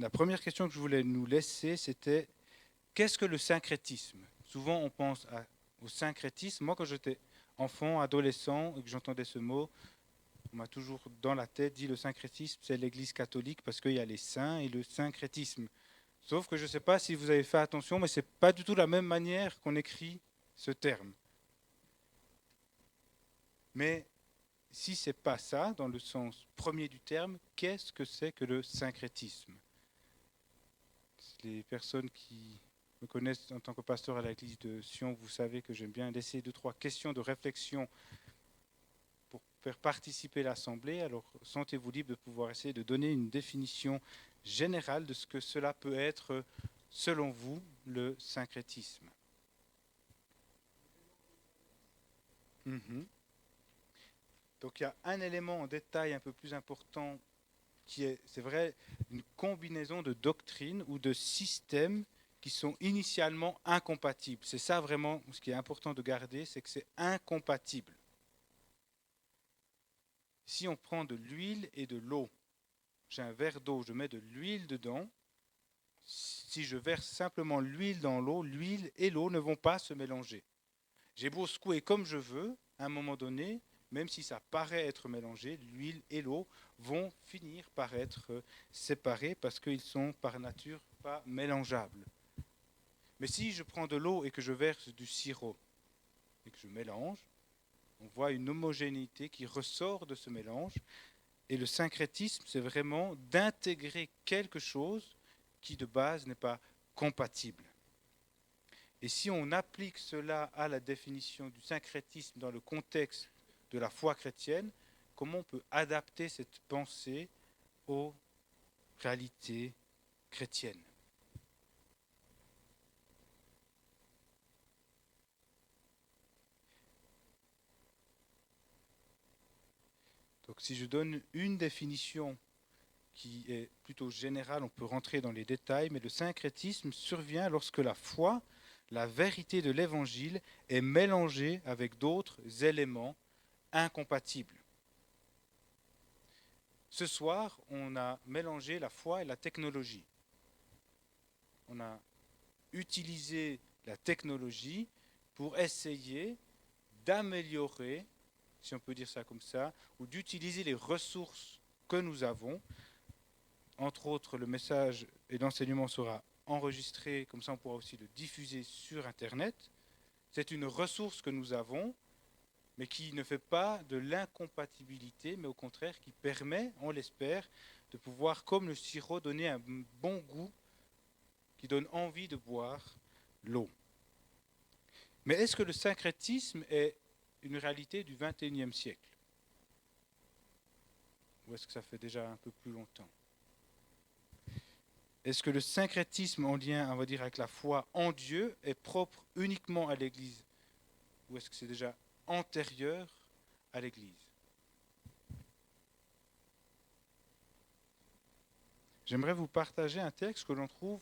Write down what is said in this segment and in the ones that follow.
La première question que je voulais nous laisser, c'était qu'est-ce que le syncrétisme? Souvent, on pense au syncrétisme. Moi, quand j'étais enfant, adolescent, et que j'entendais ce mot, on m'a toujours dans la tête dit le syncrétisme, c'est l'Église catholique parce qu'il y a les saints et le syncrétisme. Sauf que je ne sais pas si vous avez fait attention, mais ce n'est pas du tout la même manière qu'on écrit ce terme. Mais si ce n'est pas ça, dans le sens premier du terme, qu'est-ce que c'est que le syncrétisme? Les personnes qui me connaissent en tant que pasteur à l'église de Sion, vous savez que j'aime bien laisser 2-3 questions de réflexion pour faire participer l'Assemblée. Alors, sentez-vous libre de pouvoir essayer de donner une définition générale de ce que cela peut être, selon vous, le syncrétisme. Mhm. Donc, il y a un élément en détail un peu plus important qui est, c'est vrai, une combinaison de doctrines ou de systèmes qui sont initialement incompatibles. C'est ça vraiment ce qui est important de garder, c'est que c'est incompatible. Si on prend de l'huile et de l'eau, j'ai un verre d'eau, je mets de l'huile dedans. Si je verse simplement l'huile dans l'eau, l'huile et l'eau ne vont pas se mélanger. J'ai beau secouer comme je veux, à un moment donné, même si ça paraît être mélangé, l'huile et l'eau vont finir par être séparés parce qu'ils sont par nature pas mélangeables. Mais si je prends de l'eau et que je verse du sirop et que je mélange, on voit une homogénéité qui ressort de ce mélange. Et le syncrétisme, c'est vraiment d'intégrer quelque chose qui de base n'est pas compatible. Et si on applique cela à la définition du syncrétisme dans le contexte de la foi chrétienne, comment on peut adapter cette pensée aux réalités chrétiennes? Donc si je donne une définition qui est plutôt générale, on peut rentrer dans les détails, mais le syncrétisme survient lorsque la foi, la vérité de l'évangile est mélangée avec d'autres éléments incompatibles. Ce soir, on a mélangé la foi et la technologie. On a utilisé la technologie pour essayer d'améliorer, si on peut dire ça comme ça, ou d'utiliser les ressources que nous avons. Entre autres, le message et l'enseignement sera enregistré, comme ça on pourra aussi le diffuser sur Internet. C'est une ressource que nous avons, mais qui ne fait pas de l'incompatibilité, mais au contraire qui permet, on l'espère, de pouvoir, comme le sirop, donner un bon goût qui donne envie de boire l'eau. Mais est-ce que le syncrétisme est une réalité du XXIe siècle? Ou est-ce que ça fait déjà un peu plus longtemps? Est-ce que le syncrétisme en lien, on va dire, avec la foi en Dieu est propre uniquement à l'Église? Ou est-ce que c'est déjà antérieur à l'Église? J'aimerais vous partager un texte que l'on trouve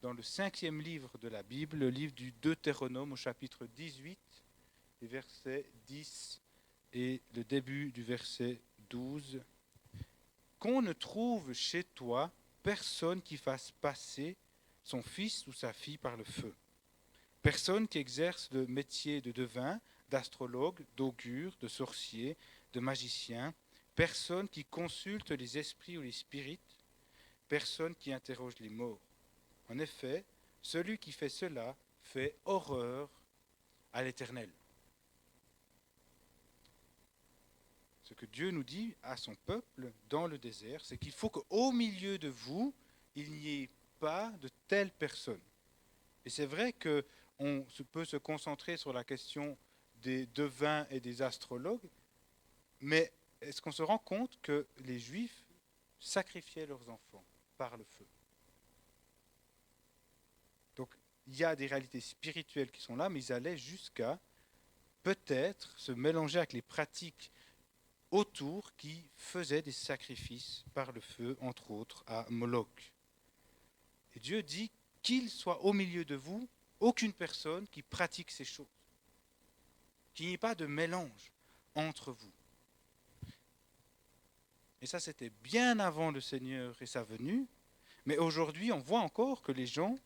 dans le 5e livre de la Bible, le livre du Deutéronome au chapitre 18, les versets 10 et le début du verset 12. Qu'on ne trouve chez toi personne qui fasse passer son fils ou sa fille par le feu. Personne qui exerce le métier de devin, d'astrologue, d'augure, de sorcier, de magicien. Personne qui consulte les esprits ou les spirites. Personne qui interroge les morts. En effet, celui qui fait cela fait horreur à l'Éternel. Ce que Dieu nous dit à son peuple dans le désert, c'est qu'il faut qu'au milieu de vous, il n'y ait pas de telles personnes. Et c'est vrai qu'on peut se concentrer sur la question des devins et des astrologues, mais est-ce qu'on se rend compte que les Juifs sacrifiaient leurs enfants par le feu? Donc il y a des réalités spirituelles qui sont là, mais ils allaient jusqu'à peut-être se mélanger avec les pratiques autour qui faisaient des sacrifices par le feu, entre autres à Moloch. Et Dieu dit qu'il soit au milieu de vous aucune personne qui pratique ces choses, qu'il n'y ait pas de mélange entre vous. Et ça, c'était bien avant le Seigneur et sa venue, Mais aujourd'hui, on voit encore que les gens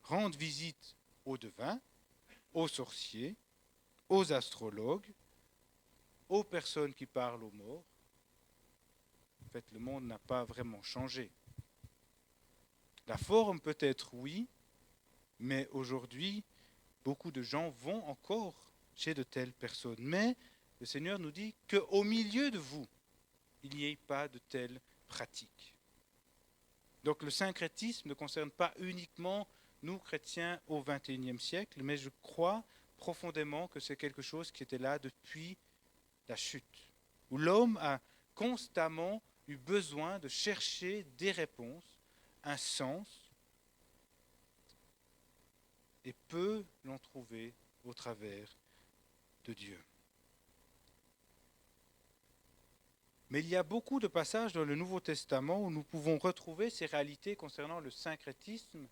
rendent visite aux devins, aux sorciers, aux astrologues, aux personnes qui parlent aux morts. En fait, le monde n'a pas vraiment changé. La forme peut-être oui, mais aujourd'hui, beaucoup de gens vont encore chez de telles personnes. Mais le Seigneur nous dit qu'au milieu de vous, il n'y ait pas de telles pratiques. Donc le syncrétisme ne concerne pas uniquement nous, chrétiens, au XXIe siècle, mais je crois profondément que c'est quelque chose qui était là depuis la chute, où l'homme a constamment eu besoin de chercher des réponses, un sens, et peut l'en trouver au travers de Dieu. Mais il y a beaucoup de passages dans le Nouveau Testament où nous pouvons retrouver ces réalités concernant le syncrétisme,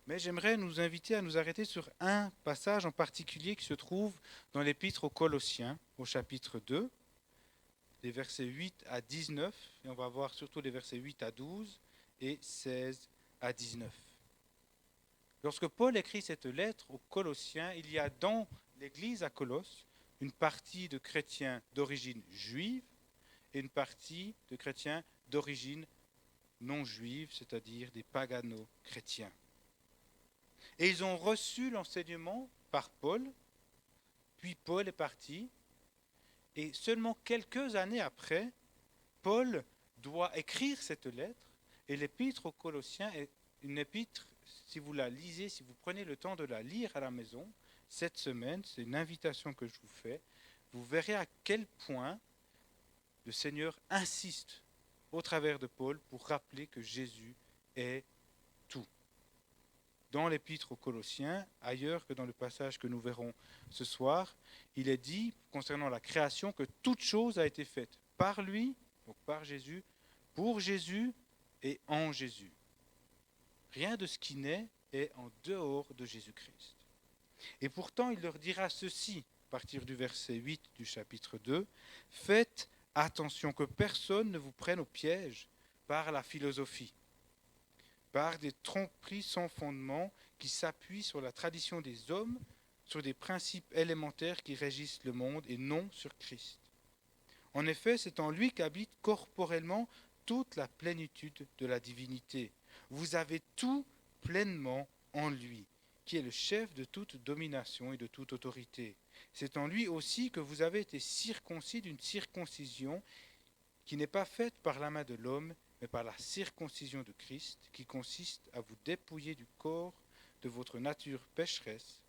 mais j'aimerais nous inviter à nous arrêter sur un passage en particulier qui se trouve dans l'Épître aux Colossiens, au chapitre 2, les versets 8 à 19, et on va voir surtout les versets 8 à 12 et 16 à 19. Lorsque Paul écrit cette lettre aux Colossiens, il y a dans l'église à Colosse une partie de chrétiens d'origine juive et une partie de chrétiens d'origine non juive, c'est-à-dire des pagano-chrétiens. Et ils ont reçu l'enseignement par Paul, puis Paul est parti, et seulement quelques années après, Paul doit écrire cette lettre, et l'épître aux Colossiens est une épître, si vous la lisez, si vous prenez le temps de la lire à la maison, cette semaine, c'est une invitation que je vous fais, vous verrez à quel point le Seigneur insiste au travers de Paul pour rappeler que Jésus est tout. Dans l'épître aux Colossiens, ailleurs que dans le passage que nous verrons ce soir, il est dit, concernant la création, que toute chose a été faite par lui, donc par Jésus, pour Jésus et en Jésus. Rien de ce qui naît est en dehors de Jésus-Christ. Et pourtant, il leur dira ceci, à partir du verset 8 du chapitre 2, « Faites attention que personne ne vous prenne au piège par la philosophie, par des tromperies sans fondement qui s'appuient sur la tradition des hommes, sur des principes élémentaires qui régissent le monde et non sur Christ. En effet, c'est en lui qu'habite corporellement toute la plénitude de la divinité. Vous avez tout pleinement en lui, qui est le chef de toute domination et de toute autorité. C'est en lui aussi que vous avez été circoncis d'une circoncision qui n'est pas faite par la main de l'homme, mais par la circoncision de Christ, qui consiste à vous dépouiller du corps de votre nature pécheresse.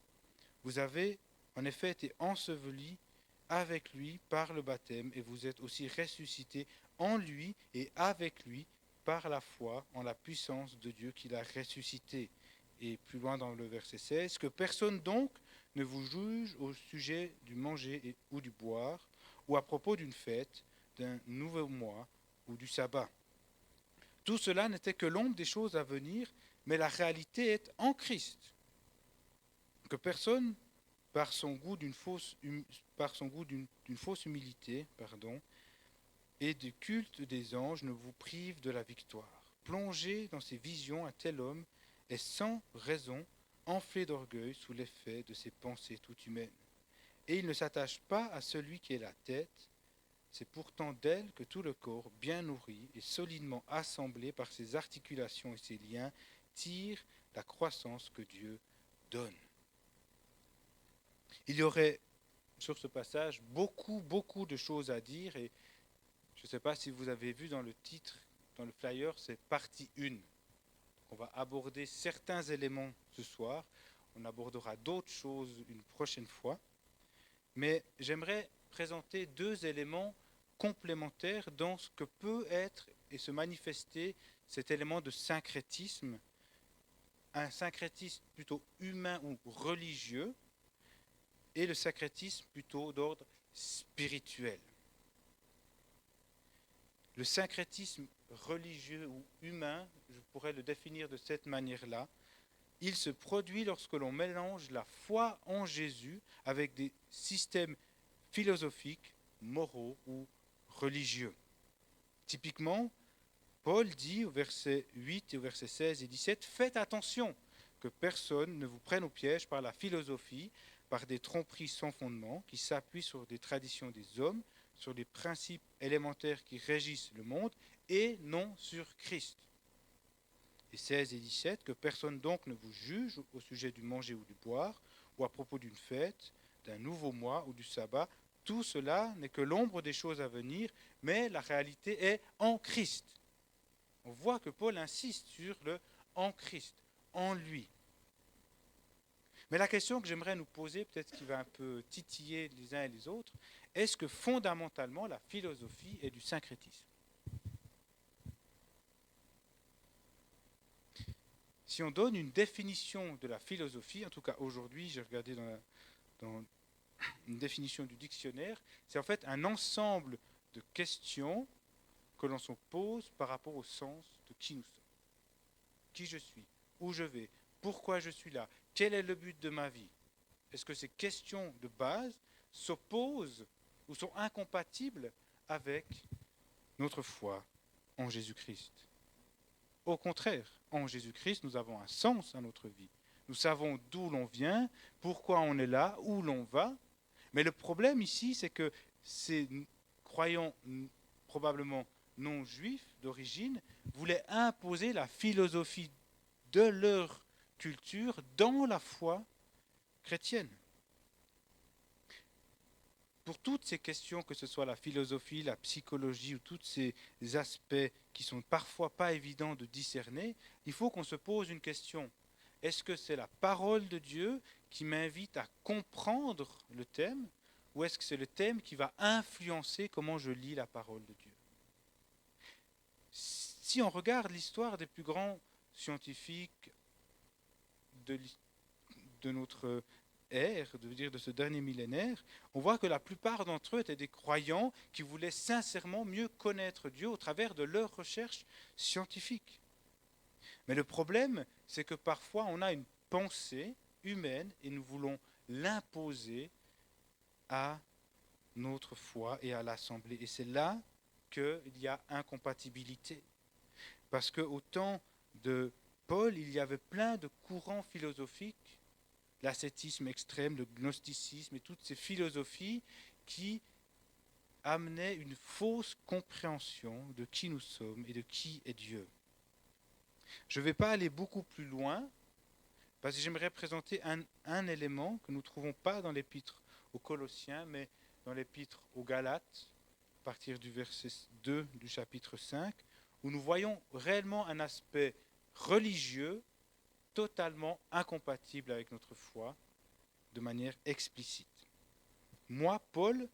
Vous avez en effet été ensevelis avec lui par le baptême, et vous êtes aussi ressuscités en lui et avec lui par la foi en la puissance de Dieu qui l'a ressuscité. Et plus loin dans le verset 16, que personne donc ne vous juge au sujet du manger ou du boire, ou à propos d'une fête, d'un nouveau mois ou du sabbat. Tout cela n'était que l'ombre des choses à venir, mais la réalité est en Christ. Que personne, par son goût d'une fausse humilité, et du culte des anges, ne vous prive de la victoire. Plongé dans ses visions, un tel homme est sans raison enflé d'orgueil sous l'effet de ses pensées toutes humaines. Et il ne s'attache pas à celui qui est la tête. C'est pourtant d'elle que tout le corps, bien nourri et solidement assemblé par ses articulations et ses liens, tire la croissance que Dieu donne. Il y aurait sur ce passage beaucoup de choses à dire, et je ne sais pas si vous avez vu dans le titre, dans le flyer, c'est partie 1. On va aborder certains éléments ce soir, on abordera d'autres choses une prochaine fois, mais j'aimerais présenter 2 éléments complémentaires dans ce que peut être et se manifester cet élément de syncrétisme, un syncrétisme plutôt humain ou religieux, et le syncrétisme plutôt d'ordre spirituel. Le syncrétisme religieux ou humain, je pourrais le définir de cette manière-là, il se produit lorsque l'on mélange la foi en Jésus avec des systèmes philosophiques, moraux ou religieux. Typiquement, Paul dit au verset 8 et au verset 16 et 17, « Faites attention que personne ne vous prenne au piège par la philosophie, par des tromperies sans fondement, qui s'appuient sur des traditions des hommes, sur les principes élémentaires qui régissent le monde, et non sur Christ. » Et 16 et 17, « Que personne donc ne vous juge au sujet du manger ou du boire, ou à propos d'une fête, d'un nouveau mois ou du sabbat. Tout cela n'est que l'ombre des choses à venir, mais la réalité est en Christ. » On voit que Paul insiste sur le « en Christ », en lui. Mais la question que j'aimerais nous poser, peut-être qui va un peu titiller les uns et les autres, est-ce que fondamentalement la philosophie est du syncrétisme ? Si on donne une définition de la philosophie, en tout cas aujourd'hui, j'ai regardé dans une définition du dictionnaire, c'est en fait un ensemble de questions que l'on se pose par rapport au sens de qui nous sommes. Qui je suis, où je vais, pourquoi je suis là, quel est le but de ma vie. Est-ce que ces questions de base s'opposent ou sont incompatibles avec notre foi en Jésus-Christ? Au contraire, en Jésus-Christ, nous avons un sens à notre vie. Nous savons d'où l'on vient, pourquoi on est là, où l'on va. Mais le problème ici, c'est que ces croyants probablement non juifs d'origine voulaient imposer la philosophie de leur culture dans la foi chrétienne. Pour toutes ces questions, que ce soit la philosophie, la psychologie ou tous ces aspects qui sont parfois pas évidents de discerner, il faut qu'on se pose une question. Est-ce que c'est la parole de Dieu qui m'invite à comprendre le thème, ou est-ce que c'est le thème qui va influencer comment je lis la parole de Dieu? Si on regarde l'histoire des plus grands scientifiques de notre ère, de ce dernier millénaire, on voit que la plupart d'entre eux étaient des croyants qui voulaient sincèrement mieux connaître Dieu au travers de leurs recherches scientifiques. Mais le problème, c'est que parfois on a une pensée humaine et nous voulons l'imposer à notre foi et à l'Assemblée. Et c'est là qu'il y a incompatibilité. Parce qu'au temps de Paul, il y avait plein de courants philosophiques, l'ascétisme extrême, le gnosticisme et toutes ces philosophies qui amenaient une fausse compréhension de qui nous sommes et de qui est Dieu. Je ne vais pas aller beaucoup plus loin, parce que j'aimerais présenter un élément que nous ne trouvons pas dans l'épître aux Colossiens, mais dans l'épître aux Galates, à partir du verset 2 du chapitre 5, où nous voyons réellement un aspect religieux totalement incompatible avec notre foi, de manière explicite. Moi, Paul,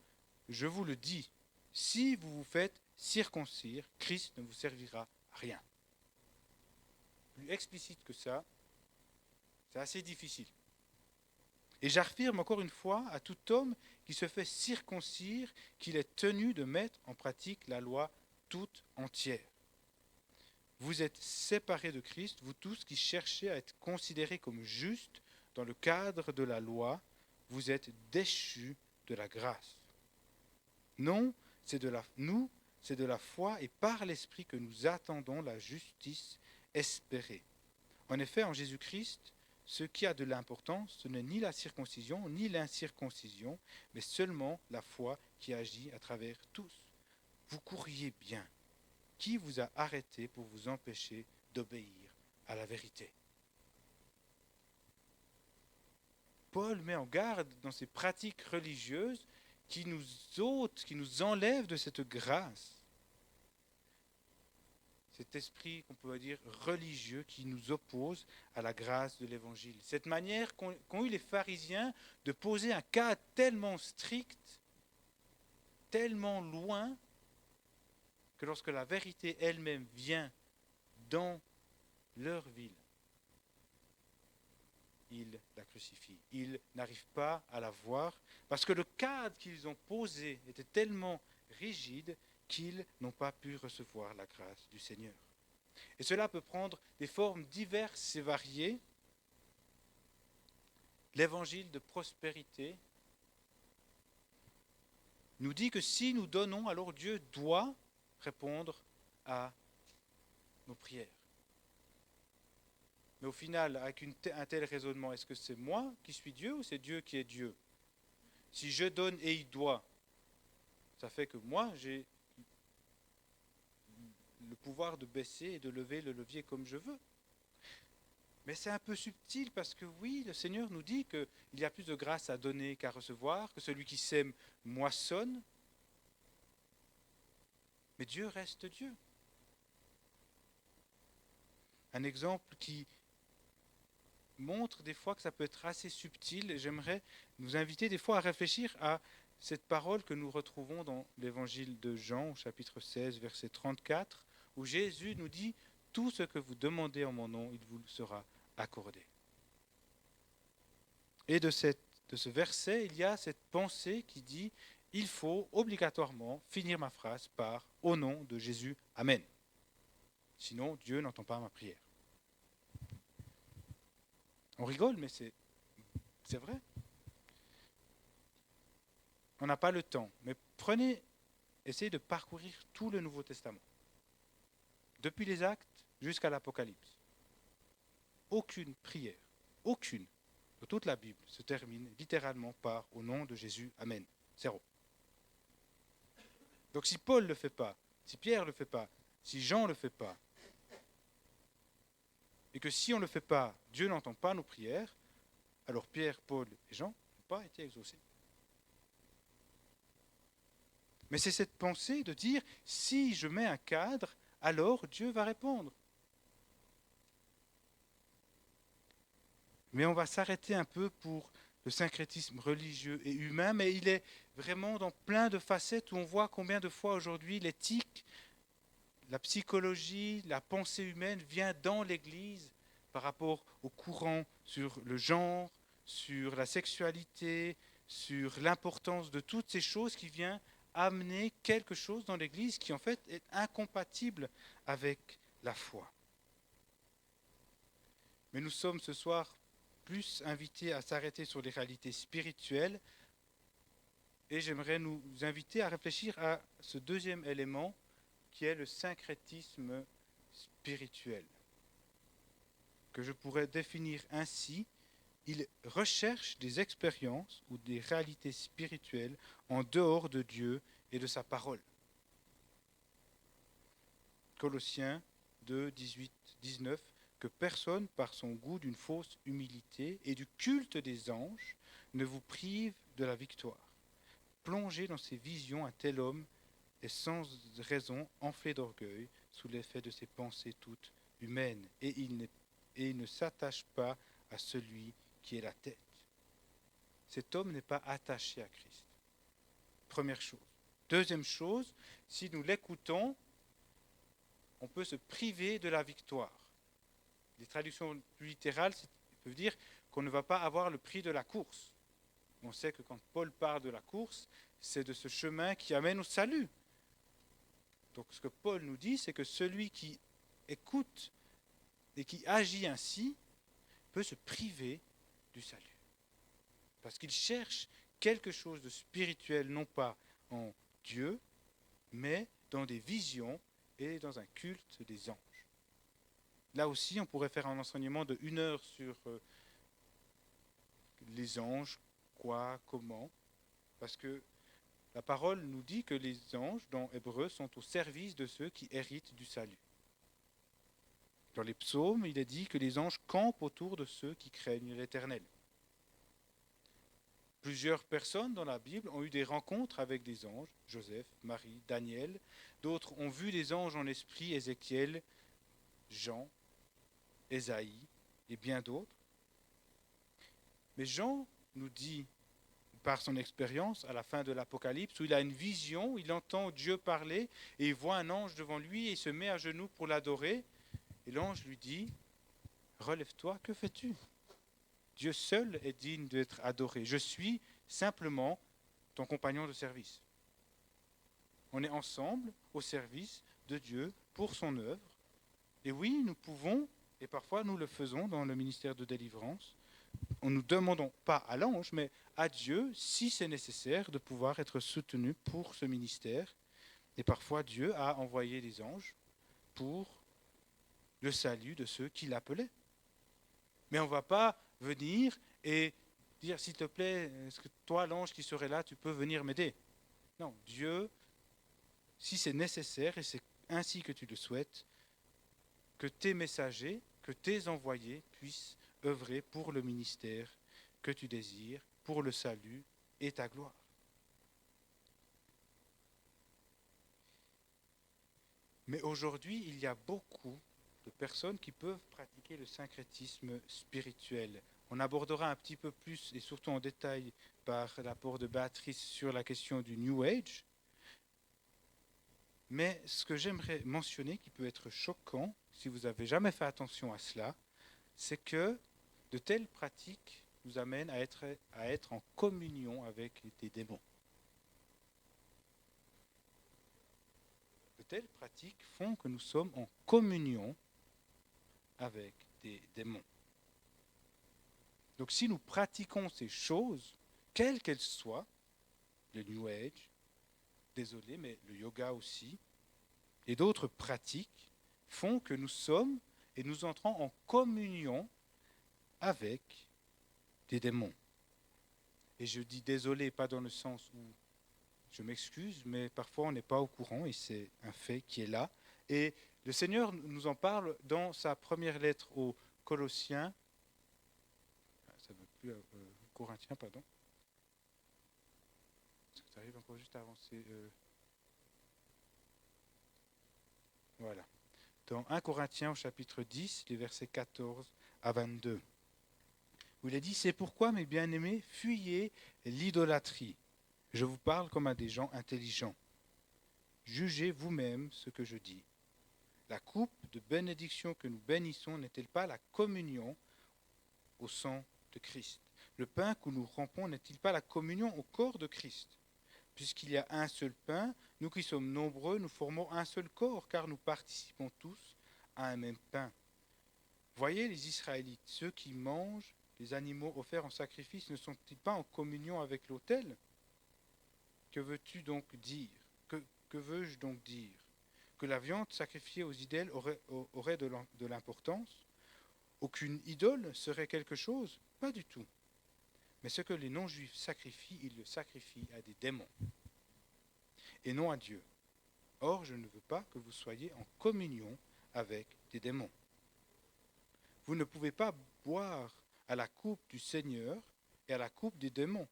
je vous le dis, si vous vous faites circoncire, Christ ne vous servira à rien. Plus explicite que ça, c'est assez difficile. Et j'affirme encore une fois à tout homme qui se fait circoncire qu'il est tenu de mettre en pratique la loi toute entière. Vous êtes séparés de Christ, vous tous qui cherchez à être considérés comme justes dans le cadre de la loi, vous êtes déchus de la grâce. Non, c'est de la foi et par l'Esprit que nous attendons la justice espérée. En effet, en Jésus-Christ, ce qui a de l'importance, ce n'est ni la circoncision ni l'incirconcision, mais seulement la foi qui agit à travers tous. Vous courriez bien. Qui vous a arrêté pour vous empêcher d'obéir à la vérité? Paul met en garde dans ses pratiques religieuses qui nous ôtent, qui nous enlèvent de cette grâce. Cet esprit, qu'on peut dire, religieux qui nous oppose à la grâce de l'Évangile. Cette manière qu'ont eu les pharisiens de poser un cadre tellement strict, tellement loin, que lorsque la vérité elle-même vient dans leur ville, ils la crucifient. Ils n'arrivent pas à la voir parce que le cadre qu'ils ont posé était tellement rigide qu'ils n'ont pas pu recevoir la grâce du Seigneur. Et cela peut prendre des formes diverses et variées. L'évangile de prospérité nous dit que si nous donnons, alors Dieu doit répondre à nos prières. Mais au final, avec un tel raisonnement, est-ce que c'est moi qui suis Dieu ou c'est Dieu qui est Dieu? Si je donne et il doit, ça fait que moi, j'ai le pouvoir de baisser et de lever le levier comme je veux. Mais c'est un peu subtil parce que oui, le Seigneur nous dit qu'il y a plus de grâce à donner qu'à recevoir, que celui qui sème moissonne. Mais Dieu reste Dieu. Un exemple qui montre des fois que ça peut être assez subtil. J'aimerais nous inviter des fois à réfléchir à cette parole que nous retrouvons dans l'évangile de Jean, au chapitre 16, verset 34, où Jésus nous dit « Tout ce que vous demandez en mon nom, il vous sera accordé ». Et de ce verset, il y a cette pensée qui dit « Il faut obligatoirement finir ma phrase par « Au nom de Jésus, Amen ». Sinon, Dieu n'entend pas ma prière. On rigole, mais c'est vrai. On n'a pas le temps. Mais essayez de parcourir tout le Nouveau Testament. Depuis les Actes jusqu'à l'Apocalypse. Aucune prière, aucune de toute la Bible se termine littéralement par « Au nom de Jésus, Amen ». Zéro. Donc si Paul ne le fait pas, si Pierre ne le fait pas, si Jean ne le fait pas, et que si on ne le fait pas, Dieu n'entend pas nos prières, alors Pierre, Paul et Jean n'ont pas été exaucés. Mais c'est cette pensée de dire, si je mets un cadre, alors Dieu va répondre. Mais on va s'arrêter un peu pour le syncrétisme religieux et humain, mais il est vraiment dans plein de facettes où on voit combien de fois aujourd'hui l'éthique, la psychologie, la pensée humaine vient dans l'Église par rapport au courant sur le genre, sur la sexualité, sur l'importance de toutes ces choses qui viennent amener quelque chose dans l'Église qui en fait est incompatible avec la foi. Mais nous sommes ce soir plus invités à s'arrêter sur les réalités spirituelles et j'aimerais nous inviter à réfléchir à ce deuxième élément qui est le syncrétisme spirituel, que je pourrais définir ainsi. Il recherche des expériences ou des réalités spirituelles en dehors de Dieu et de sa parole. Colossiens 2, 18, 19, que personne, par son goût d'une fausse humilité et du culte des anges, ne vous prive de la victoire. Plongé dans ses visions, un tel homme est sans raison enflé d'orgueil sous l'effet de ses pensées toutes humaines, et il ne s'attache pas à celui qui est la tête. Cet homme n'est pas attaché à Christ. Première chose. Deuxième chose, si nous l'écoutons, on peut se priver de la victoire. Les traductions plus littérales peuvent dire qu'on ne va pas avoir le prix de la course. On sait que quand Paul parle de la course, c'est de ce chemin qui amène au salut. Donc ce que Paul nous dit, c'est que celui qui écoute et qui agit ainsi peut se priver du salut. Parce qu'il cherche quelque chose de spirituel, non pas en Dieu, mais dans des visions et dans un culte des anges. Là aussi, on pourrait faire un enseignement de 1 heure sur les anges, quoi, comment, parce que la parole nous dit que les anges, dans Hébreu, sont au service de ceux qui héritent du salut. Dans les psaumes, il est dit que les anges campent autour de ceux qui craignent l'Éternel. Plusieurs personnes dans la Bible ont eu des rencontres avec des anges, Joseph, Marie, Daniel. D'autres ont vu des anges en esprit, Ézéchiel, Jean, Ésaïe et bien d'autres. Mais Jean nous dit, par son expérience, à la fin de l'Apocalypse, où il a une vision, il entend Dieu parler et il voit un ange devant lui et il se met à genoux pour l'adorer. Et l'ange lui dit, « Relève-toi, que fais-tu ? Dieu seul est digne d'être adoré. Je suis simplement ton compagnon de service. » On est ensemble au service de Dieu pour son œuvre. Et oui, nous pouvons, et parfois nous le faisons dans le ministère de délivrance, on ne demandons pas à l'ange, mais à Dieu, si c'est nécessaire, de pouvoir être soutenu pour ce ministère. Et parfois, Dieu a envoyé des anges pour le salut de ceux qui l'appelaient. Mais on ne va pas venir et dire, s'il te plaît, est-ce que toi, l'ange qui serait là, tu peux venir m'aider? Non, Dieu, si c'est nécessaire, et c'est ainsi que tu le souhaites, que tes messagers, que tes envoyés puissent œuvrer pour le ministère que tu désires, pour le salut et ta gloire. Mais aujourd'hui, il y a beaucoup de personnes qui peuvent pratiquer le syncrétisme spirituel. On abordera un petit peu plus et surtout en détail par l'apport de Béatrice sur la question du New Age. Mais ce que j'aimerais mentionner, qui peut être choquant, si vous n'avez jamais fait attention à cela, c'est que de telles pratiques nous amènent à être en communion avec des démons. De telles pratiques font que nous sommes en communion avec des démons. Donc si nous pratiquons ces choses, quelles qu'elles soient, le New Age, désolé, mais le yoga aussi, et d'autres pratiques, font que nous sommes et nous entrons en communion avec des démons. Et je dis désolé, pas dans le sens où je m'excuse, mais parfois on n'est pas au courant et c'est un fait qui est là. Et le Seigneur nous en parle dans sa première lettre aux Colossiens, ça ne veut plus, Corinthiens, pardon. Est-ce que tu arrives encore juste à avancer Voilà. Dans 1 Corinthiens au chapitre 10, les versets 14 à 22, où il est dit, c'est pourquoi, mes bien-aimés, fuyez l'idolâtrie. Je vous parle comme à des gens intelligents. Jugez vous-même ce que je dis. La coupe de bénédiction que nous bénissons n'est-elle pas la communion au sang de Christ? Le pain que nous rompons n'est-il pas la communion au corps de Christ? Puisqu'il y a un seul pain, nous qui sommes nombreux, nous formons un seul corps, car nous participons tous à un même pain. Voyez les Israélites, ceux qui mangent les animaux offerts en sacrifice, ne sont-ils pas en communion avec l'autel? Que veux-tu donc dire? Que veux-je donc dire? Que la viande sacrifiée aux idoles aurait de l'importance? Aucune idole serait quelque chose? Pas du tout. Mais ce que les non-juifs sacrifient, ils le sacrifient à des démons et non à Dieu. Or, je ne veux pas que vous soyez en communion avec des démons. Vous ne pouvez pas boire à la coupe du Seigneur et à la coupe des démons.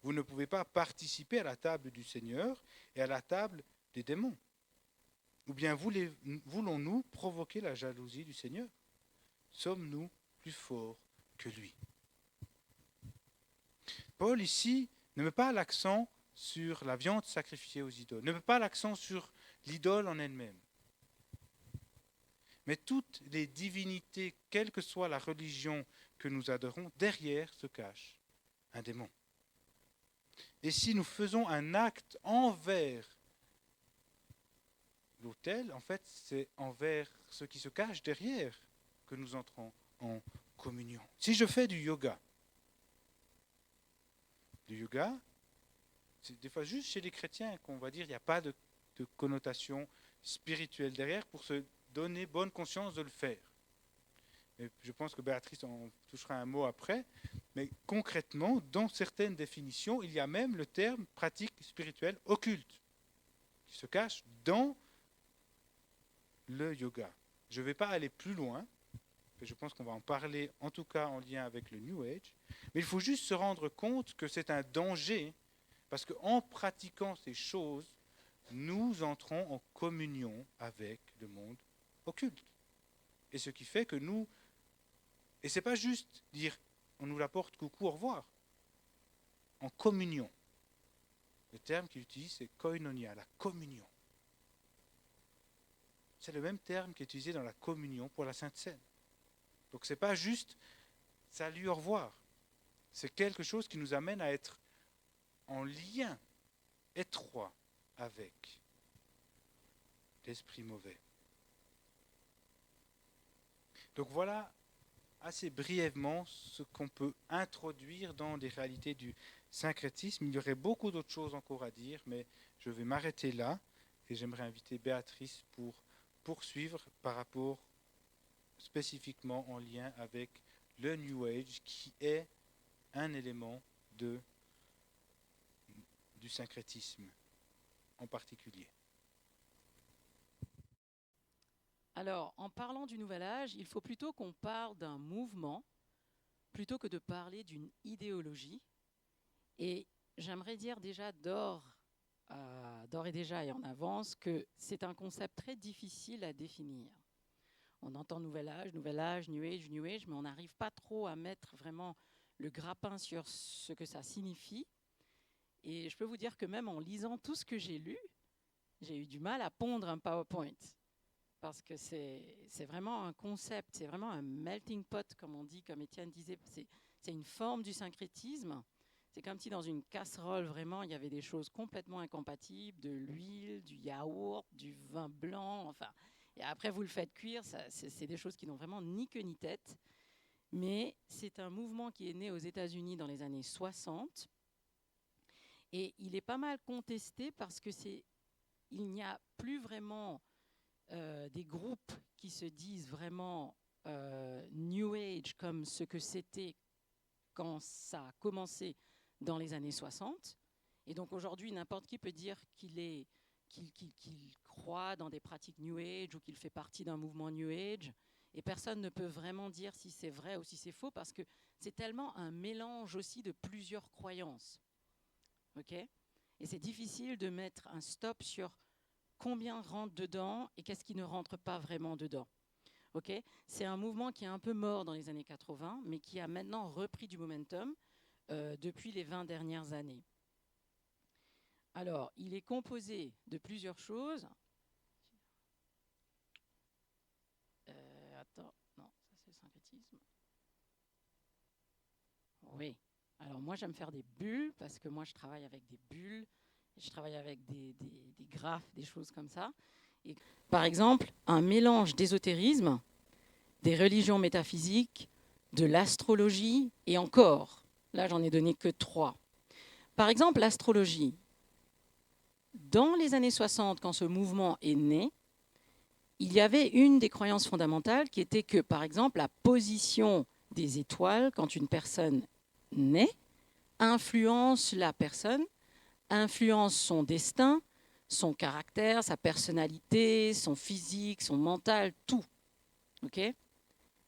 Vous ne pouvez pas participer à la table du Seigneur et à la table des démons. Ou bien voulons-nous provoquer la jalousie du Seigneur? Sommes-nous plus forts que lui? Paul ici ne met pas l'accent sur la viande sacrifiée aux idoles, ne met pas l'accent sur l'idole en elle-même. Mais toutes les divinités, quelle que soit la religion que nous adorons, derrière se cache un démon. Et si nous faisons un acte envers l'autel, en fait, c'est envers ce qui se cache derrière que nous entrons en communion. Si je fais du yoga, c'est des fois juste chez les chrétiens qu'on va dire qu'il n'y a pas de connotation spirituelle derrière pour se donner bonne conscience de le faire. Et je pense que Béatrice en touchera un mot après, mais concrètement, dans certaines définitions, il y a même le terme pratique spirituelle occulte qui se cache dans le yoga. Je ne vais pas aller plus loin, je pense qu'on va en parler en tout cas en lien avec le New Age, mais il faut juste se rendre compte que c'est un danger, parce qu'en pratiquant ces choses, nous entrons en communion avec le monde occulte. Et ce qui fait que nous, et ce n'est pas juste dire on nous l'apporte, coucou, au revoir, en communion. Le terme qu'il utilise, c'est koinonia, la communion. C'est le même terme qui est utilisé dans la communion pour la Sainte Seine. Donc ce n'est pas juste salut, au revoir. C'est quelque chose qui nous amène à être en lien étroit avec l'esprit mauvais. Donc voilà assez brièvement ce qu'on peut introduire dans les réalités du syncrétisme. Il y aurait beaucoup d'autres choses encore à dire, mais je vais m'arrêter là et j'aimerais inviter Béatrice pour poursuivre par rapport spécifiquement en lien avec le New Age, qui est un élément du syncrétisme en particulier. Alors, en parlant du Nouvel Âge, il faut plutôt qu'on parle d'un mouvement plutôt que de parler d'une idéologie. Et j'aimerais dire déjà d'ores et déjà et en avance que c'est un concept très difficile à définir. On entend Nouvel Âge, New Age, mais on n'arrive pas trop à mettre vraiment le grappin sur ce que ça signifie. Et je peux vous dire que même en lisant tout ce que j'ai lu, j'ai eu du mal à pondre un PowerPoint. Parce que c'est vraiment un concept, c'est vraiment un melting pot, comme on dit, comme Étienne disait. C'est une forme du syncrétisme. C'est comme si dans une casserole, vraiment, il y avait des choses complètement incompatibles, de l'huile, du yaourt, du vin blanc, enfin. Et après, vous le faites cuire, c'est des choses qui n'ont vraiment ni queue ni tête. Mais c'est un mouvement qui est né aux États-Unis dans les années 60. Et il est pas mal contesté parce que il n'y a plus vraiment des groupes qui se disent vraiment New Age comme ce que c'était quand ça a commencé dans les années 60. Et donc aujourd'hui, n'importe qui peut dire qu'il croit dans des pratiques New Age ou qu'il fait partie d'un mouvement New Age. Et personne ne peut vraiment dire si c'est vrai ou si c'est faux parce que c'est tellement un mélange aussi de plusieurs croyances. Okay ? Et c'est difficile de mettre un stop sur combien rentre dedans et qu'est-ce qui ne rentre pas vraiment dedans. Okay ? C'est un mouvement qui est un peu mort dans les années 80, mais qui a maintenant repris du momentum depuis les 20 dernières années. Alors, il est composé de plusieurs choses. Attends, non, ça c'est le syncrétisme. Oui. Alors moi, j'aime faire des bulles parce que moi, je travaille avec des bulles. Je travaille avec des graphes, des choses comme ça. Et, par exemple, un mélange d'ésotérisme, des religions métaphysiques, de l'astrologie et encore. Là, j'en ai donné que 3. Par exemple, l'astrologie. Dans les années 60, quand ce mouvement est né, il y avait une des croyances fondamentales qui était que, par exemple, la position des étoiles, quand une personne naît, influence la personne, influence son destin, son caractère, sa personnalité, son physique, son mental, tout. Okay ?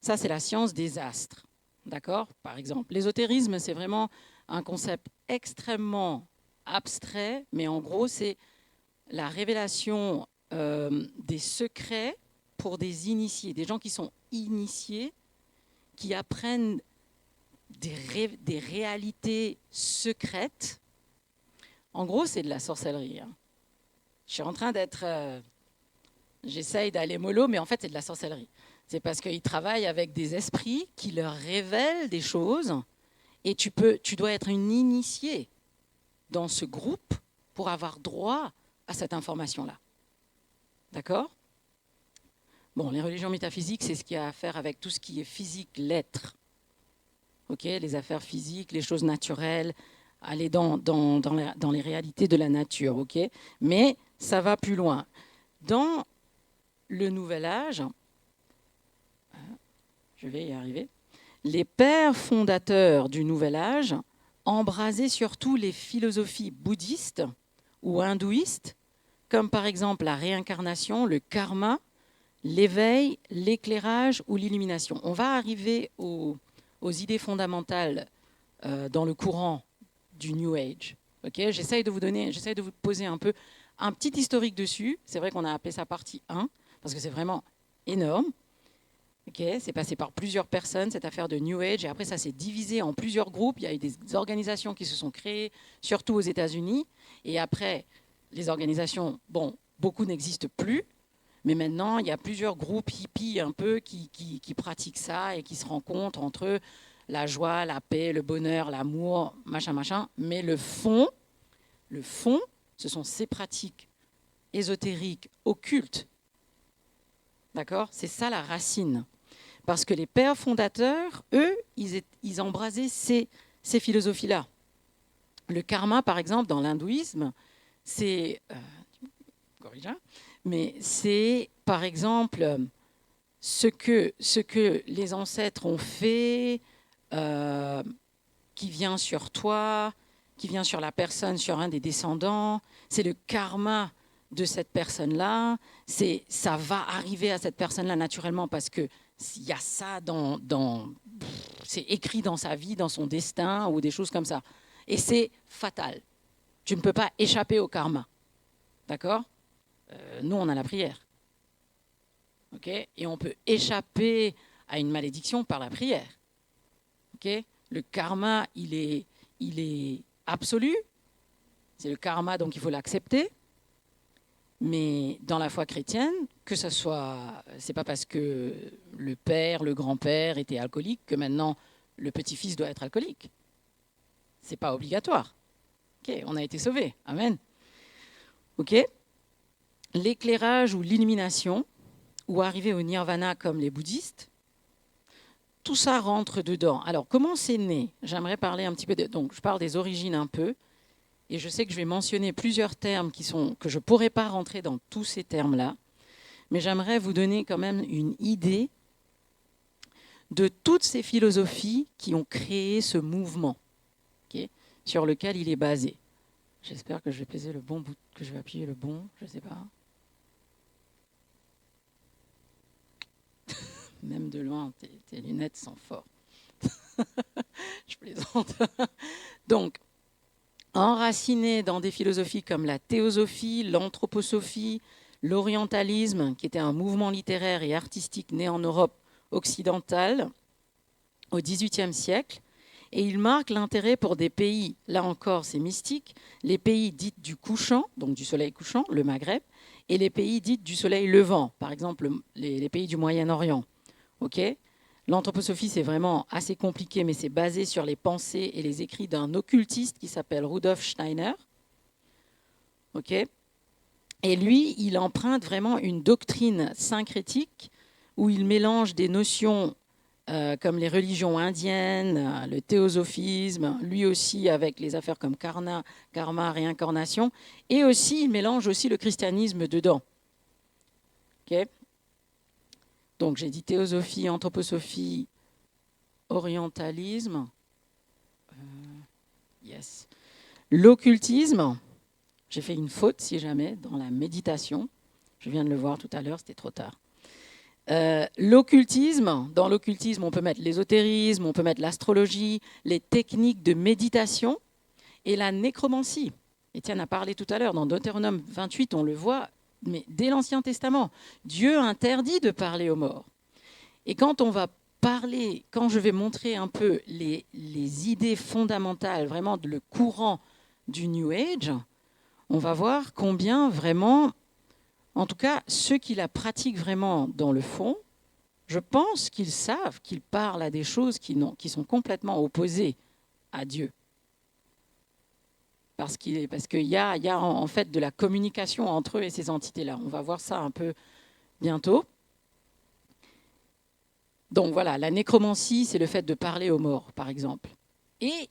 Ça, c'est la science des astres. D'accord ? Par exemple, l'ésotérisme, c'est vraiment un concept extrêmement abstrait, mais en gros, c'est la révélation des secrets pour des initiés, des gens qui sont initiés, qui apprennent des réalités secrètes. En gros, c'est de la sorcellerie. Hein. Je suis en train d'être... j'essaye d'aller mollo, mais en fait, c'est de la sorcellerie. C'est parce qu'ils travaillent avec des esprits qui leur révèlent des choses et tu dois être une initiée dans ce groupe pour avoir droit à cette information-là. D'accord ? Bon, les religions métaphysiques, c'est ce qui a à faire avec tout ce qui est physique, l'être. Ok ? Les affaires physiques, les choses naturelles, aller dans les réalités de la nature. Ok ? Mais ça va plus loin. Dans le Nouvel Âge, je vais y arriver, les pères fondateurs du Nouvel Âge embrasaient surtout les philosophies bouddhistes ou hindouistes, comme par exemple la réincarnation, le karma, l'éveil, l'éclairage ou l'illumination. On va arriver aux idées fondamentales dans le courant du New Age. Okay ? J'essaye de vous poser un petit historique dessus. C'est vrai qu'on a appelé ça partie 1, parce que c'est vraiment énorme. Okay, c'est passé par plusieurs personnes, cette affaire de New Age, et après ça s'est divisé en plusieurs groupes. Il y a eu des organisations qui se sont créées, surtout aux États-Unis, et après, les organisations, bon, beaucoup n'existent plus, mais maintenant, il y a plusieurs groupes hippies un peu qui pratiquent ça et qui se rencontrent entre eux, la joie, la paix, le bonheur, l'amour, machin, mais le fond, ce sont ces pratiques ésotériques, occultes. D'accord ? C'est ça la racine. Parce que les pères fondateurs, eux, ils embrasaient ces philosophies-là. Le karma, par exemple, dans l'hindouisme, c'est... mais c'est, par exemple, ce que les ancêtres ont fait, qui vient sur toi, qui vient sur la personne, sur un des descendants. C'est le karma de cette personne-là. Ça va arriver à cette personne-là naturellement parce qu'il y a ça c'est écrit dans sa vie, dans son destin ou des choses comme ça. Et c'est fatal. Tu ne peux pas échapper au karma. D'accord ? Nous, on a la prière. Okay ? Et on peut échapper à une malédiction par la prière. Okay ? Le karma, il est absolu. C'est le karma, donc il faut l'accepter. Mais dans la foi chrétienne, que ce soit, c'est pas parce que le père, le grand-père était alcoolique que maintenant le petit-fils doit être alcoolique. C'est pas obligatoire. Ok, on a été sauvés. Amen. Ok. L'éclairage ou l'illumination, ou arriver au nirvana comme les bouddhistes, tout ça rentre dedans. Alors, comment c'est né ? J'aimerais parler un petit peu. Donc, je parle des origines un peu. Et je sais que je vais mentionner plusieurs termes que je ne pourrais pas rentrer dans tous ces termes-là. Mais j'aimerais vous donner quand même une idée de toutes ces philosophies qui ont créé ce mouvement, okay, sur lequel il est basé. J'espère que je vais peser le bon bout, que je vais appuyer le bon, je ne sais pas. Même de loin, tes lunettes sont fortes. Je plaisante. Donc, enraciné dans des philosophies comme la théosophie, l'anthroposophie, l'orientalisme, qui était un mouvement littéraire et artistique né en Europe occidentale au XVIIIe siècle. Et il marque l'intérêt pour des pays, là encore c'est mystique, les pays dits du couchant, donc du soleil couchant, le Maghreb, et les pays dits du soleil levant, par exemple les pays du Moyen-Orient. Okay ? L'anthroposophie, c'est vraiment assez compliqué, mais c'est basé sur les pensées et les écrits d'un occultiste qui s'appelle Rudolf Steiner. Okay ? Et lui, il emprunte vraiment une doctrine syncrétique où il mélange des notions comme les religions indiennes, le théosophisme, lui aussi avec les affaires comme karma, réincarnation, et aussi il mélange aussi le christianisme dedans. Okay ? Donc j'ai dit théosophie, anthroposophie, orientalisme. Yes. L'occultisme, j'ai fait une faute si jamais dans la méditation. Je viens de le voir tout à l'heure, c'était trop tard. L'occultisme, dans l'occultisme, on peut mettre l'ésotérisme, on peut mettre l'astrologie, les techniques de méditation et la nécromancie. Étienne a parlé tout à l'heure, dans Deutéronome 28, on le voit, mais dès l'Ancien Testament, Dieu interdit de parler aux morts. Et quand on va parler, quand je vais montrer un peu les idées fondamentales, vraiment le courant du New Age, on va voir combien vraiment, en tout cas ceux qui la pratiquent vraiment dans le fond, je pense qu'ils savent qu'ils parlent à des choses qui sont complètement opposées à Dieu. Parce qu'il y a en fait de la communication entre eux et ces entités-là. On va voir ça un peu bientôt. Donc voilà, la nécromancie, c'est le fait de parler aux morts, par exemple. Et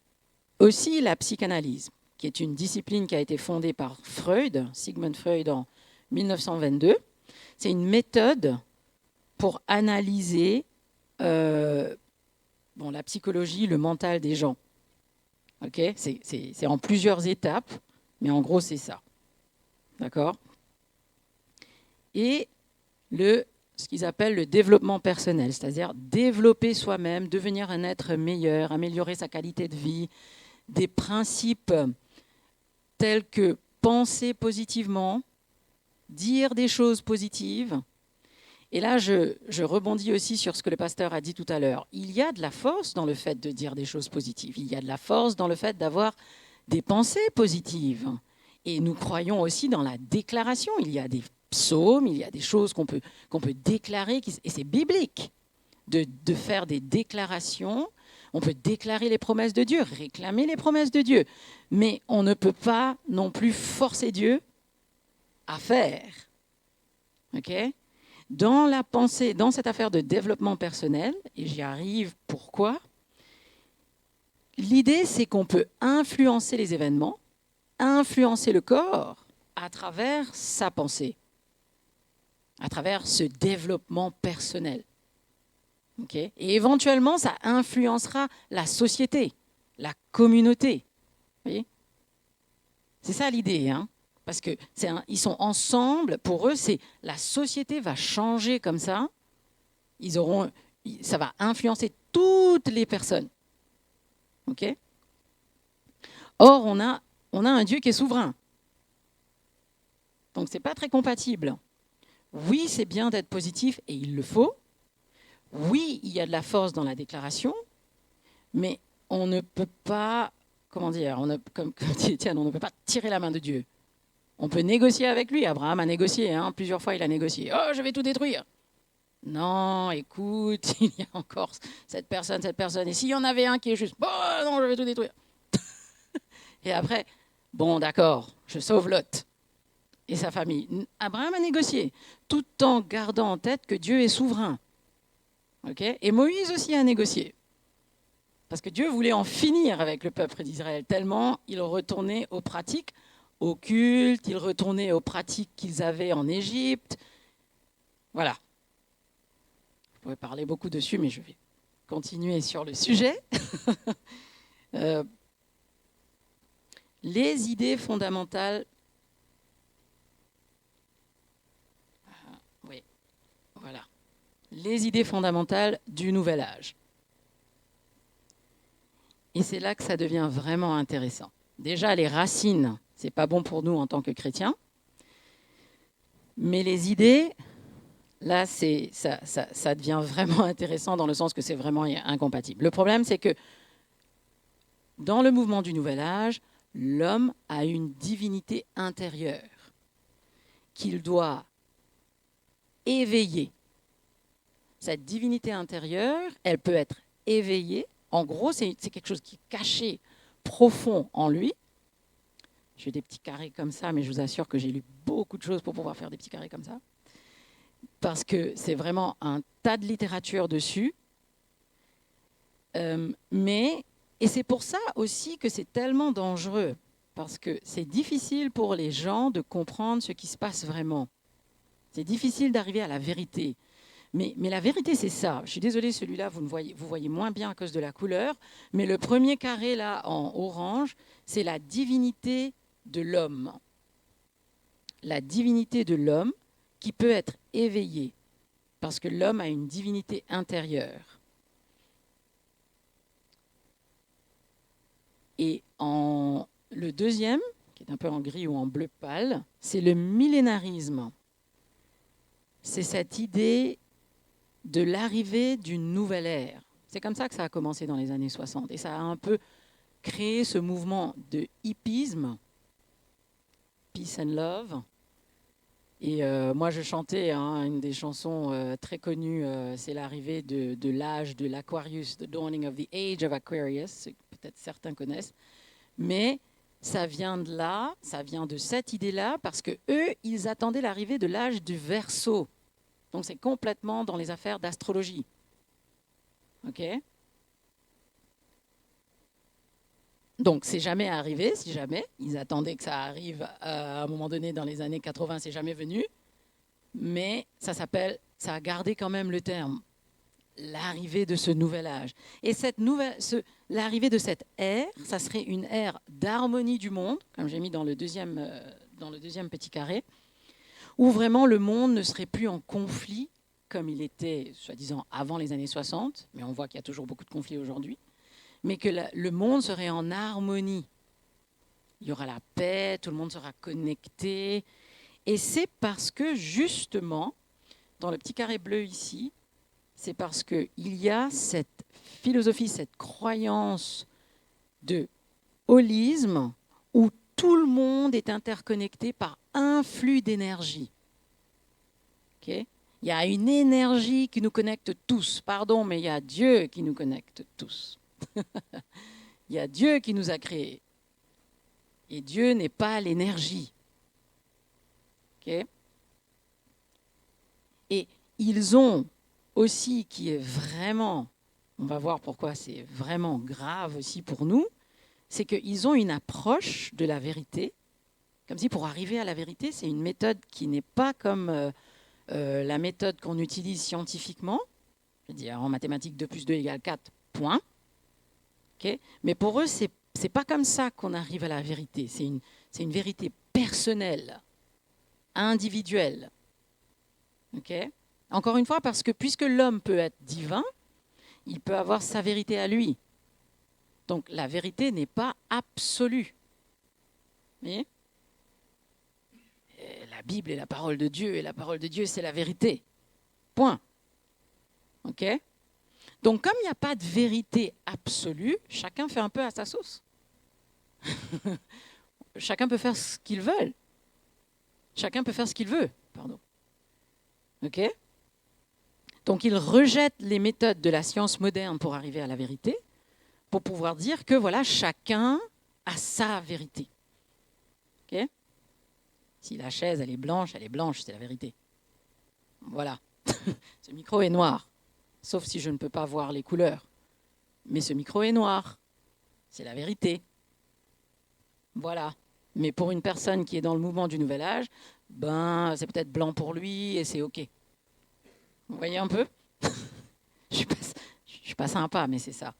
aussi la psychanalyse, qui est une discipline qui a été fondée par Freud, Sigmund Freud, en 1922. C'est une méthode pour analyser la psychologie, le mental des gens. Okay ? C'est en plusieurs étapes, mais en gros, c'est ça. D'accord ? Et ce qu'ils appellent le développement personnel, c'est-à-dire développer soi-même, devenir un être meilleur, améliorer sa qualité de vie, des principes tels que penser positivement, dire des choses positives. Et là, je rebondis aussi sur ce que le pasteur a dit tout à l'heure. Il y a de la force dans le fait de dire des choses positives. Il y a de la force dans le fait d'avoir des pensées positives. Et nous croyons aussi dans la déclaration. Il y a des psaumes, il y a des choses qu'on peut déclarer, et c'est biblique de faire des déclarations. On peut déclarer les promesses de Dieu, réclamer les promesses de Dieu. Mais on ne peut pas non plus forcer Dieu à faire. OK ? Dans la pensée, dans cette affaire de développement personnel, et j'y arrive, pourquoi ? L'idée, c'est qu'on peut influencer les événements, influencer le corps à travers sa pensée. à travers ce développement personnel. Okay? Et éventuellement, ça influencera la société, la communauté. Vous voyez? C'est ça l'idée, hein? Parce que ils sont ensemble. Pour eux, la société va changer comme ça. Ça va influencer toutes les personnes. Okay? Or, on a un Dieu qui est souverain. Donc, ce n'est pas très compatible. Oui, c'est bien d'être positif et il le faut. Oui, il y a de la force dans la déclaration, mais on ne peut pas, comment dire, comme dit Étienne, on ne peut pas tirer la main de Dieu. On peut négocier avec lui. Abraham a négocié, hein, plusieurs fois il a négocié. Oh, je vais tout détruire. Non, écoute, il y a encore cette personne. Et s'il y en avait un qui est juste, oh non, je vais tout détruire. Et après, bon, d'accord, je sauve Lot et sa famille. Abraham a négocié, tout en gardant en tête que Dieu est souverain. Okay? Et Moïse aussi a négocié. Parce que Dieu voulait en finir avec le peuple d'Israël, tellement il retournait aux pratiques, au culte, il retournait aux pratiques qu'ils avaient en Égypte. Voilà. Je pourrais parler beaucoup dessus, mais je vais continuer sur le sujet. Les idées fondamentales. Oui, voilà. Les idées fondamentales du nouvel âge. Et c'est là que ça devient vraiment intéressant. Déjà, les racines, ce n'est pas bon pour nous en tant que chrétiens. Mais les idées, là, ça devient vraiment intéressant dans le sens que c'est vraiment incompatible. Le problème, c'est que dans le mouvement du nouvel âge, l'homme a une divinité intérieure qu'il doit éveiller. Cette divinité intérieure, elle peut être éveillée. En gros, c'est quelque chose qui est caché, profond en lui. Je fais des petits carrés comme ça, mais je vous assure que j'ai lu beaucoup de choses pour pouvoir faire des petits carrés comme ça. Parce que c'est vraiment un tas de littérature dessus. Et c'est pour ça aussi que c'est tellement dangereux. Parce que c'est difficile pour les gens de comprendre ce qui se passe vraiment. C'est difficile d'arriver à la vérité. Mais la vérité, c'est ça. Je suis désolée, celui-là, vous voyez moins bien à cause de la couleur. Mais le premier carré, là, en orange, c'est la divinité de l'homme. La divinité de l'homme qui peut être éveillée. Parce que l'homme a une divinité intérieure. Et le deuxième, qui est un peu en gris ou en bleu pâle, c'est le millénarisme. C'est cette idée de l'arrivée d'une nouvelle ère. C'est comme ça que ça a commencé dans les années 60. Et ça a un peu créé ce mouvement de hippisme, peace and love. Et moi, je chantais une des chansons très connues, c'est l'arrivée de l'âge de l'Aquarius, The Dawning of the Age of Aquarius, peut-être certains connaissent. Mais ça vient de là, ça vient de cette idée-là, parce que eux, ils attendaient l'arrivée de l'âge du Verseau. Donc, c'est complètement dans les affaires d'astrologie. OK ? Donc, c'est jamais arrivé, si jamais. Ils attendaient que ça arrive à un moment donné dans les années 80, c'est jamais venu. Mais ça a gardé quand même le terme. L'arrivée de ce nouvel âge. Et l'arrivée de cette ère, ça serait une ère d'harmonie du monde, comme j'ai mis dans le deuxième petit carré, où vraiment le monde ne serait plus en conflit comme il était, soi-disant, avant les années 60, mais on voit qu'il y a toujours beaucoup de conflits aujourd'hui, mais que le monde serait en harmonie. Il y aura la paix, tout le monde sera connecté. Et c'est parce que, justement, dans le petit carré bleu ici, c'est parce qu'il y a cette philosophie, cette croyance de holisme où tout le monde est interconnecté par un flux d'énergie. Okay ? Il y a une énergie qui nous connecte tous. Pardon, mais il y a Dieu qui nous connecte tous. Il y a Dieu qui nous a créés. Et Dieu n'est pas l'énergie. Okay ? Et ils ont aussi, qui est vraiment, on va voir pourquoi c'est vraiment grave aussi pour nous, c'est qu'ils ont une approche de la vérité, comme si pour arriver à la vérité, c'est une méthode qui n'est pas comme la méthode qu'on utilise scientifiquement, c'est-à-dire en mathématiques 2 plus 2 égale 4, point. Okay, mais pour eux, c'est pas comme ça qu'on arrive à la vérité. C'est une vérité personnelle, individuelle. Okay, encore une fois, parce que puisque l'homme peut être divin, il peut avoir sa vérité à lui. Donc la vérité n'est pas absolue. Vous voyez ? La Bible est la parole de Dieu, et la parole de Dieu, c'est la vérité. Point. OK ? Donc, comme il n'y a pas de vérité absolue, chacun fait un peu à sa sauce. Chacun peut faire ce qu'il veut. Chacun peut faire ce qu'il veut. Pardon. OK ? Donc, il rejette les méthodes de la science moderne pour arriver à la vérité, pour pouvoir dire que, voilà, chacun a sa vérité. OK ? Si la chaise, elle est blanche, c'est la vérité. Voilà. Ce micro est noir, sauf si je ne peux pas voir les couleurs. Mais ce micro est noir, c'est la vérité. Voilà. Mais pour une personne qui est dans le mouvement du nouvel âge, ben, c'est peut-être blanc pour lui et c'est OK. Vous voyez un peu ? Je ne suis pas sympa, mais c'est ça.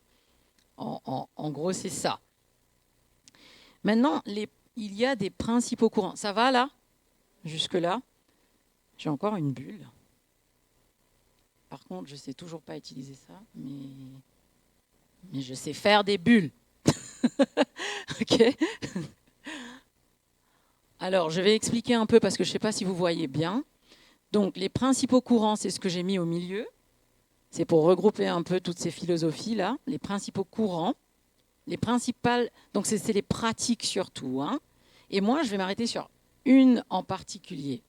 En gros, c'est ça. Maintenant, il y a des principaux courants. Ça va là ? Jusque-là ? J'ai encore une bulle. Par contre, je ne sais toujours pas utiliser ça, mais je sais faire des bulles. OK ? Alors, je vais expliquer un peu parce que je ne sais pas si vous voyez bien. Donc, les principaux courants, c'est ce que j'ai mis au milieu. C'est pour regrouper un peu toutes ces philosophies-là. Les principaux courants, les principales... Donc, c'est les pratiques surtout. Hein. Et moi, je vais m'arrêter sur une en particulier.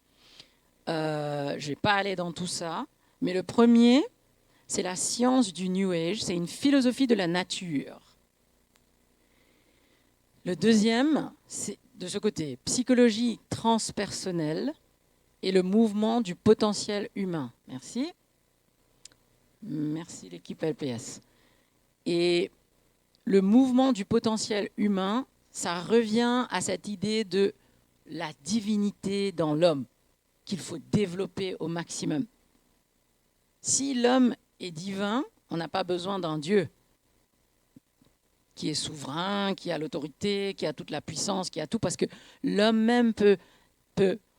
Je ne vais pas aller dans tout ça. Mais le premier, c'est la science du New Age. C'est une philosophie de la nature. Le deuxième, c'est de ce côté, psychologie transpersonnelle et le mouvement du potentiel humain. Merci. Merci l'équipe LPS. Et le mouvement du potentiel humain, ça revient à cette idée de la divinité dans l'homme qu'il faut développer au maximum. Si l'homme est divin, on n'a pas besoin d'un Dieu qui est souverain, qui a l'autorité, qui a toute la puissance, qui a tout, parce que l'homme même peut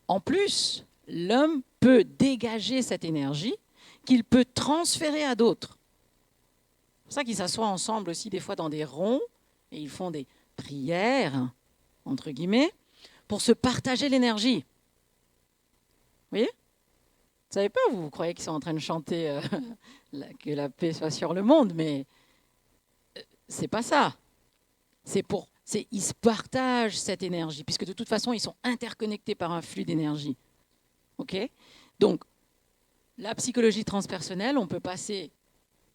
en plus, l'homme peut dégager cette énergie qu'il peut transférer à d'autres. C'est pour ça qu'ils s'assoient ensemble aussi des fois dans des ronds et ils font des prières, entre guillemets, pour se partager l'énergie. Vous voyez ? Vous ne savez pas, vous croyez qu'ils sont en train de chanter que la paix soit sur le monde, mais c'est pas ça. Ils se partagent cette énergie, puisque de toute façon, ils sont interconnectés par un flux d'énergie. OK ? Donc, la psychologie transpersonnelle, on peut passer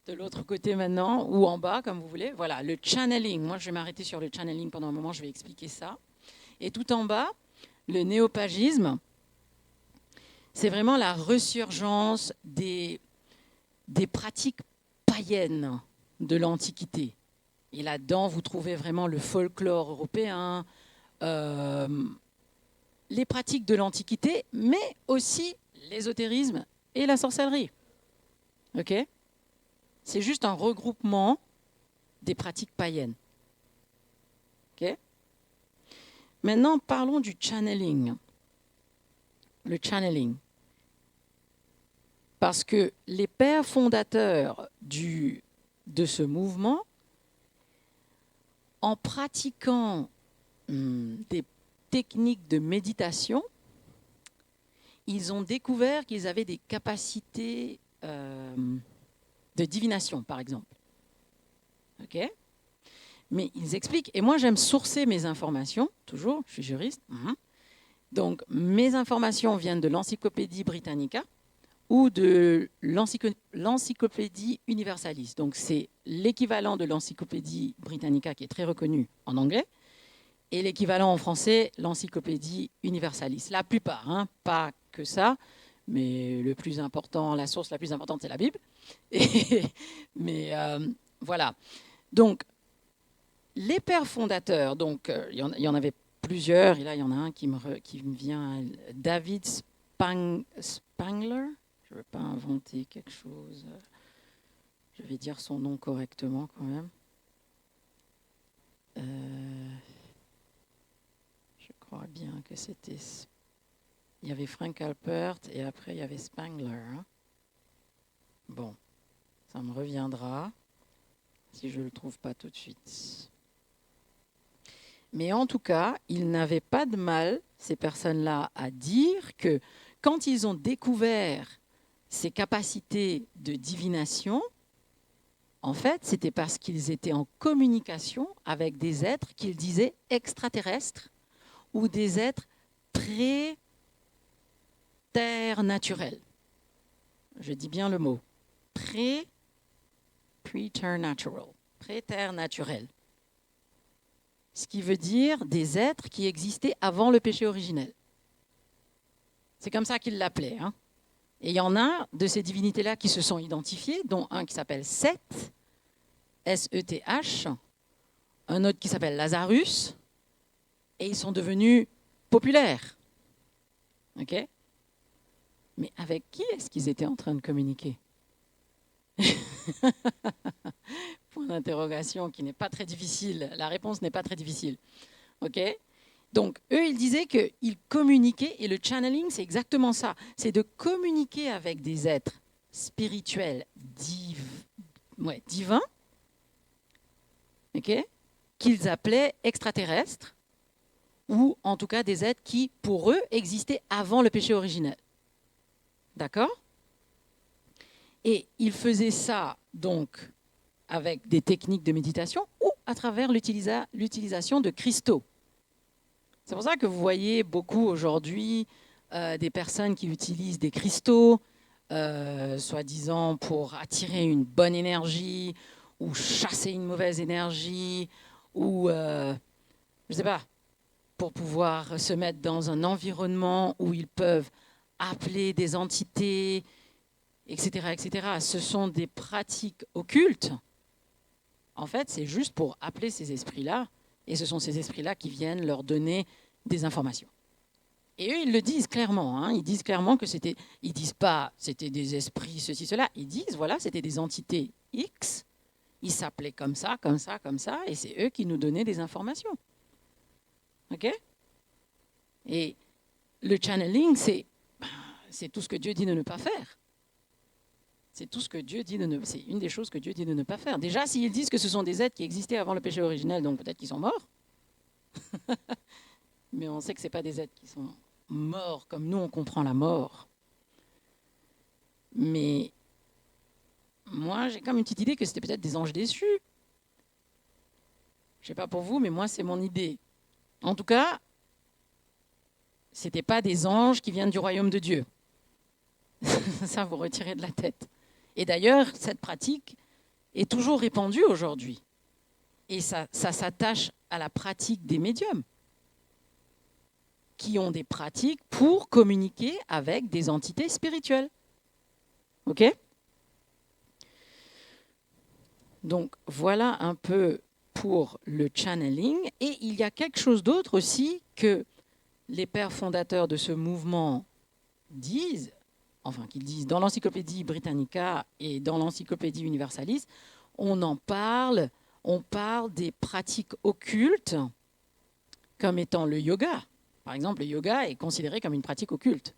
de l'autre côté maintenant, ou en bas, comme vous voulez. Voilà, le channeling. Moi, je vais m'arrêter sur le channeling pendant un moment, je vais expliquer ça. Et tout en bas, le néopagisme, c'est vraiment la ressurgence des pratiques païennes de l'Antiquité. Et là-dedans, vous trouvez vraiment le folklore européen, les pratiques de l'Antiquité, mais aussi l'ésotérisme et la sorcellerie. OK ? C'est juste un regroupement des pratiques païennes. OK ? Maintenant, parlons du channeling. Le channeling. Parce que les pères fondateurs de ce mouvement, en pratiquant des techniques de méditation, ils ont découvert qu'ils avaient des capacités de divination, par exemple. OK ? Mais ils expliquent, et moi j'aime sourcer mes informations, toujours, je suis juriste. Donc mes informations viennent de l'Encyclopédie Britannica ou de l'Encyclopédie Universalis. Donc c'est l'équivalent de l'Encyclopédie Britannica qui est très reconnue en anglais, et l'équivalent en français, l'Encyclopédie Universalis. La plupart, pas que ça, mais le plus important, la source la plus importante, c'est la Bible. Mais voilà. Donc, les pères fondateurs, donc il y en avait plusieurs, et là il y en a un qui me vient, David Spangler. Je ne veux pas inventer quelque chose. Je vais dire son nom correctement quand même. Je crois bien que c'était... Il y avait Frank Alpert et après il y avait Spangler. Hein. Bon, ça me reviendra si je ne le trouve pas tout de suite. Mais en tout cas, ils n'avaient pas de mal, ces personnes-là, à dire que quand ils ont découvert ces capacités de divination, en fait, c'était parce qu'ils étaient en communication avec des êtres qu'ils disaient extraterrestres ou des êtres pré-terre naturelle. Je dis bien le mot. Pre-terre natural. Pré-terre naturelle. Ce qui veut dire des êtres qui existaient avant le péché originel. C'est comme ça qu'ils l'appelaient. Hein. Et il y en a de ces divinités-là qui se sont identifiées, dont un qui s'appelle Seth, S-E-T-H, un autre qui s'appelle Lazarus, et ils sont devenus populaires. Ok ? Mais avec qui est-ce qu'ils étaient en train de communiquer ? Point d'interrogation qui n'est pas très difficile. La réponse n'est pas très difficile. Ok ? Donc, eux, ils disaient qu'ils communiquaient, et le channeling, c'est exactement ça. C'est de communiquer avec des êtres spirituels divins, okay, qu'ils appelaient extraterrestres, ou en tout cas des êtres qui, pour eux, existaient avant le péché originel. D'accord ? Et ils faisaient ça, donc, avec des techniques de méditation ou à travers l'utilisation de cristaux. C'est pour ça que vous voyez beaucoup aujourd'hui des personnes qui utilisent des cristaux, soi-disant pour attirer une bonne énergie ou chasser une mauvaise énergie ou, je ne sais pas, pour pouvoir se mettre dans un environnement où ils peuvent appeler des entités, etc., etc. Ce sont des pratiques occultes. En fait, c'est juste pour appeler ces esprits-là, et ce sont ces esprits-là qui viennent leur donner des informations. Et eux, ils le disent clairement. Hein. Ils disent clairement que c'était... Ils disent pas c'était des esprits, ceci, cela. Ils disent, voilà, c'était des entités X. Ils s'appelaient comme ça, comme ça, comme ça, et c'est eux qui nous donnaient des informations. OK ? Et le channeling, c'est tout ce que Dieu dit de ne pas faire. C'est tout ce que Dieu dit de ne... C'est une des choses que Dieu dit de ne pas faire. Déjà, s'ils disent que ce sont des êtres qui existaient avant le péché originel, donc peut-être qu'ils sont morts. Mais on sait que ce n'est pas des êtres qui sont morts comme nous, on comprend la mort. Mais moi, j'ai comme une petite idée que c'était peut-être des anges déçus. Je ne sais pas pour vous, mais moi, c'est mon idée. En tout cas, ce n'étaient pas des anges qui viennent du royaume de Dieu. Ça, vous retirez de la tête. Et d'ailleurs, cette pratique est toujours répandue aujourd'hui. Et ça s'attache à la pratique des médiums, qui ont des pratiques pour communiquer avec des entités spirituelles. OK ? Donc, voilà un peu pour le channeling. Et il y a quelque chose d'autre aussi que les pères fondateurs de ce mouvement disent, enfin qu'ils disent dans l'Encyclopédie Britannica et dans l'Encyclopédie Universalis, on parle des pratiques occultes comme étant le yoga. Par exemple, le yoga est considéré comme une pratique occulte.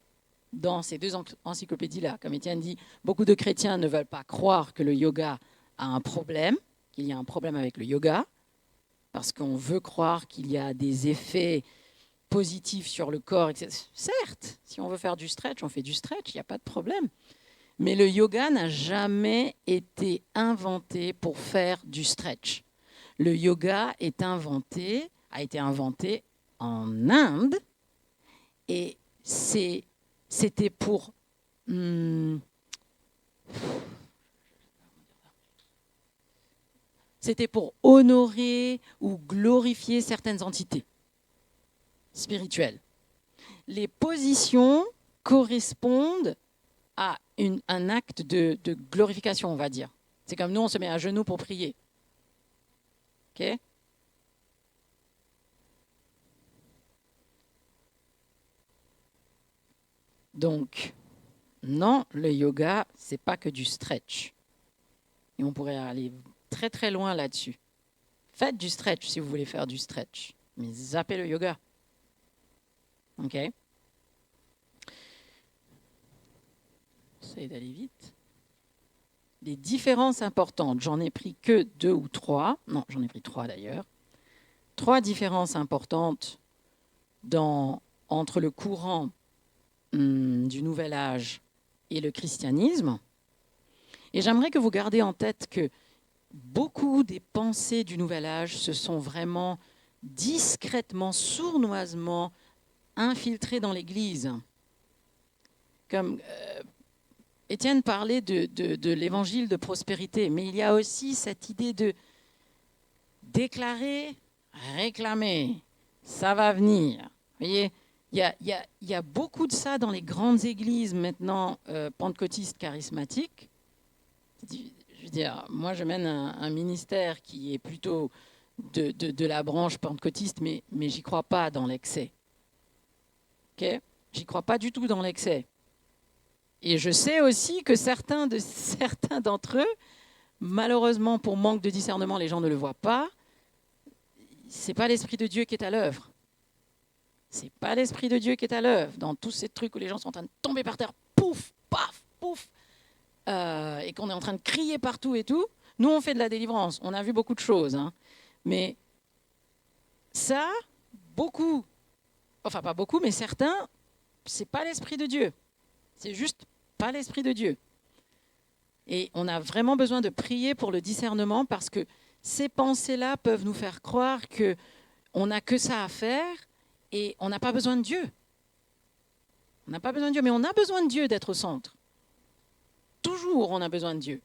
Dans ces deux encyclopédies-là, comme Étienne dit, beaucoup de chrétiens ne veulent pas croire que le yoga a un problème, qu'il y a un problème avec le yoga, parce qu'on veut croire qu'il y a des effets positifs sur le corps, etc. Certes, si on veut faire du stretch, on fait du stretch, il n'y a pas de problème. Mais le yoga n'a jamais été inventé pour faire du stretch. Le yoga a été inventé en Inde et c'était pour honorer ou glorifier certaines entités spirituelles. Les positions correspondent à un acte de glorification, on va dire. C'est comme nous, on se met à genoux pour prier. OK ? Donc, non, le yoga, c'est pas que du stretch. Et on pourrait aller très très loin là-dessus. Faites du stretch si vous voulez faire du stretch, mais zappez le yoga. Ok? J'essaie d'aller vite. Les différences importantes, j'en ai pris que 2 ou 3. Non, j'en ai pris 3 d'ailleurs. 3 différences importantes entre le courant du Nouvel Âge et le christianisme. Et j'aimerais que vous gardiez en tête que beaucoup des pensées du Nouvel Âge se sont vraiment discrètement, sournoisement infiltrées dans l'Église. Comme Étienne parlait de l'évangile de prospérité, mais il y a aussi cette idée de déclarer, réclamer, ça va venir. Vous voyez, il y a beaucoup de ça dans les grandes églises maintenant pentecôtistes charismatiques. Je veux dire, moi je mène un ministère qui est plutôt de la branche pentecôtiste, mais j'y crois pas dans l'excès. Okay? J'y crois pas du tout dans l'excès. Et je sais aussi que certains d'entre eux, malheureusement pour manque de discernement, les gens ne le voient pas, c'est pas l'Esprit de Dieu qui est à l'œuvre. C'est pas l'Esprit de Dieu qui est à l'œuvre. Dans tous ces trucs où les gens sont en train de tomber par terre, pouf, paf, pouf, et qu'on est en train de crier partout et tout, nous on fait de la délivrance. On a vu beaucoup de choses. Hein. Mais ça, beaucoup, enfin pas beaucoup, mais certains, c'est pas l'Esprit de Dieu. C'est juste pas l'Esprit de Dieu. Et on a vraiment besoin de prier pour le discernement parce que ces pensées-là peuvent nous faire croire qu'on n'a que ça à faire et on n'a pas besoin de Dieu. On n'a pas besoin de Dieu, mais on a besoin de Dieu d'être au centre. Toujours, on a besoin de Dieu.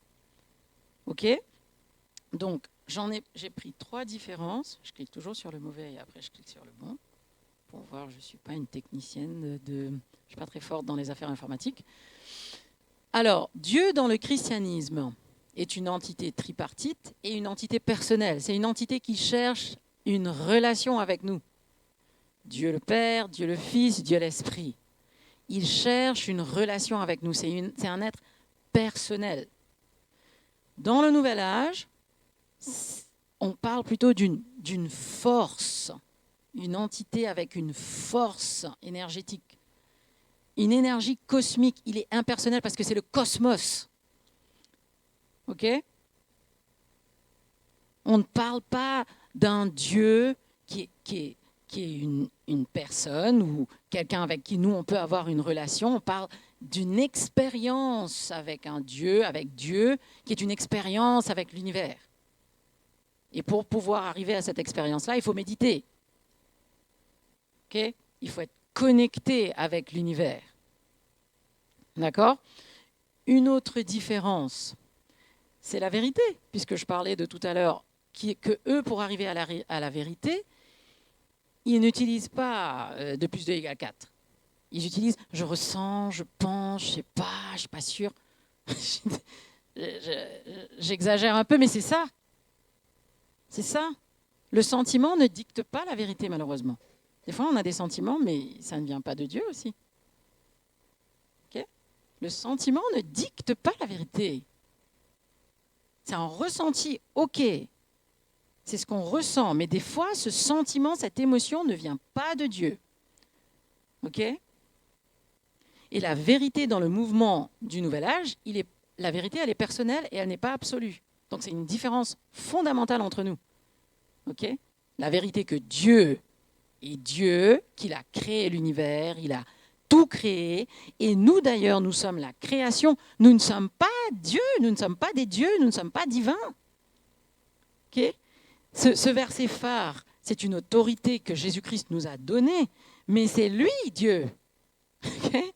OK ? Donc, j'ai pris 3 différences. Je clique toujours sur le mauvais et après je clique sur le bon. Pour voir, je ne suis pas une technicienne je ne suis pas très forte dans les affaires informatiques. Alors, Dieu dans le christianisme est une entité tripartite et une entité personnelle. C'est une entité qui cherche une relation avec nous. Dieu le Père, Dieu le Fils, Dieu l'Esprit. Il cherche une relation avec nous. C'est un être personnel. Dans le Nouvel Âge, on parle plutôt d'une force, une entité avec une force énergétique, une énergie cosmique. Il est impersonnel parce que c'est le cosmos. OK ? On ne parle pas d'un Dieu qui est une personne ou quelqu'un avec qui nous, on peut avoir une relation. On parle d'une expérience avec un Dieu, qui est une expérience avec l'univers. Et pour pouvoir arriver à cette expérience-là, il faut méditer. Okay ? Il faut être connecté avec l'univers. D'accord ? Une autre différence, c'est la vérité, puisque je parlais de tout à l'heure, que eux, pour arriver à la vérité, ils n'utilisent pas 2 plus 2 égale 4. Ils utilisent je ressens, je pense, je ne suis pas sûr. J'exagère un peu, mais c'est ça. C'est ça. Le sentiment ne dicte pas la vérité, malheureusement. Des fois, on a des sentiments, mais ça ne vient pas de Dieu aussi. Okay ? Le sentiment ne dicte pas la vérité. C'est un ressenti, ok. C'est ce qu'on ressent, mais des fois, ce sentiment, cette émotion ne vient pas de Dieu. Ok ? Et la vérité dans le mouvement du Nouvel Âge, la vérité, elle est personnelle et elle n'est pas absolue. Donc, c'est une différence fondamentale entre nous. Ok ? La vérité que Dieu est Dieu, qu'il a créé l'univers, il a tout créé. Et nous, d'ailleurs, nous sommes la création. Nous ne sommes pas Dieu, nous ne sommes pas des dieux, nous ne sommes pas divins. Ok ? Ce verset phare, c'est une autorité que Jésus-Christ nous a donnée, mais c'est lui, Dieu. Okay ?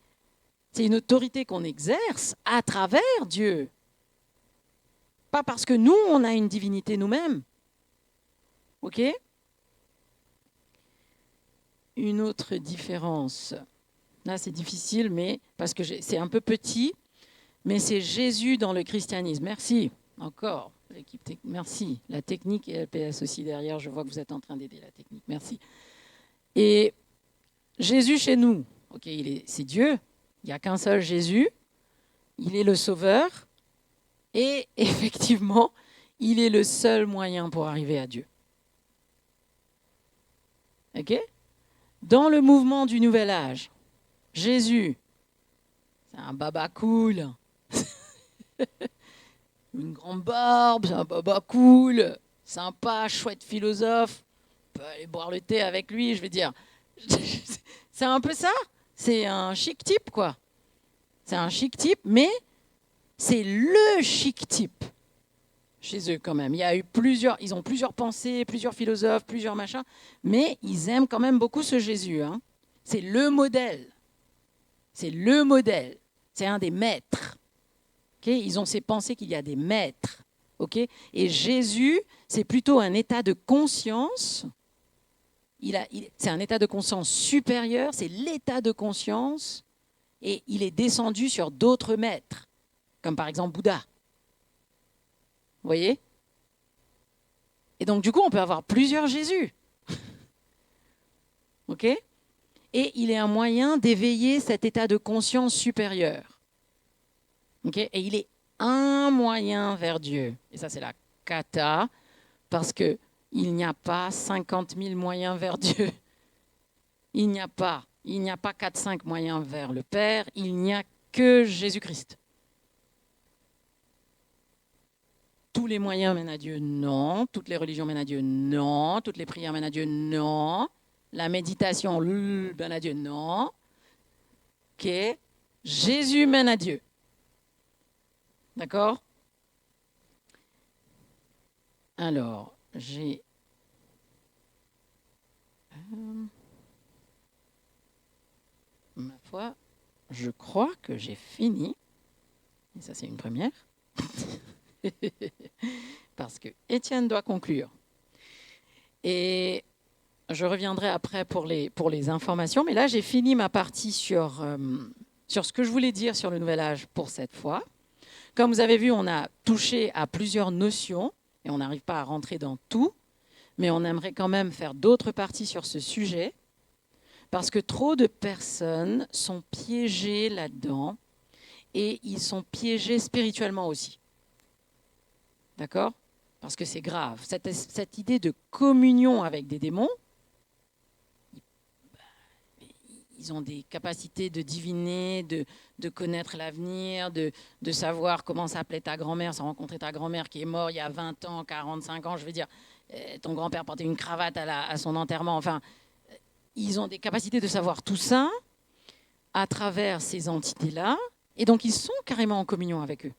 C'est une autorité qu'on exerce à travers Dieu. Pas parce que nous, on a une divinité nous-mêmes. OK ? Une autre différence. Là, c'est difficile, mais parce que c'est un peu petit, mais c'est Jésus dans le christianisme. Merci, encore. Merci. La technique et LPS aussi derrière. Je vois que vous êtes en train d'aider la technique. Merci. Et Jésus chez nous, ok, c'est Dieu, Il n'y a qu'un seul Jésus, il est le Sauveur, et effectivement, il est le seul moyen pour arriver à Dieu. Ok ? Dans le mouvement du Nouvel Âge, Jésus, c'est un baba cool, une grande barbe, c'est un baba cool, sympa, chouette philosophe, on peut aller boire le thé avec lui, je veux dire. C'est un peu ça, c'est un chic type, quoi. C'est un chic type, mais c'est le chic type chez eux quand même. Ils ont plusieurs pensées, plusieurs philosophes, plusieurs machins, mais ils aiment quand même beaucoup ce Jésus. Hein. C'est le modèle. C'est le modèle. C'est un des maîtres. Okay, ils ont ces pensées qu'il y a des maîtres. Okay, et Jésus, c'est plutôt un état de conscience. C'est un état de conscience supérieur, c'est l'état de conscience, et il est descendu sur d'autres maîtres, comme par exemple Bouddha. Vous voyez ? Et donc, du coup, on peut avoir plusieurs Jésus. OK ? Et il est un moyen d'éveiller cet état de conscience supérieur. OK ? Et il est un moyen vers Dieu. Et ça, c'est la kata, parce qu'il n'y a pas 50 000 moyens vers Dieu. Il n'y a pas 4-5 moyens vers le Père. Il n'y a que Jésus-Christ. Tous les moyens mènent à Dieu, non. Toutes les religions mènent à Dieu, non. Toutes les prières mènent à Dieu, non. La méditation mène à Dieu, non. Ok. Jésus mène à Dieu. D'accord ? Alors, j'ai... ma foi, je crois que j'ai fini. Et ça, c'est une première. Parce que Étienne doit conclure. Et je reviendrai après pour les informations. Mais là, j'ai fini ma partie sur ce que je voulais dire sur le Nouvel Âge pour cette fois. Comme vous avez vu, on a touché à plusieurs notions et on n'arrive pas à rentrer dans tout. Mais on aimerait quand même faire d'autres parties sur ce sujet parce que trop de personnes sont piégées là-dedans et ils sont piégés spirituellement aussi. D'accord ? Parce que c'est grave. Cette idée de communion avec des démons, ils ont des capacités de diviner, de connaître l'avenir, de savoir comment s'appelait ta grand-mère, sans rencontrer ta grand-mère qui est morte il y a 20 ans, 45 ans. Je veux dire, ton grand-père portait une cravate à son enterrement. Enfin, ils ont des capacités de savoir tout ça à travers ces entités-là. Et donc, ils sont carrément en communion avec eux.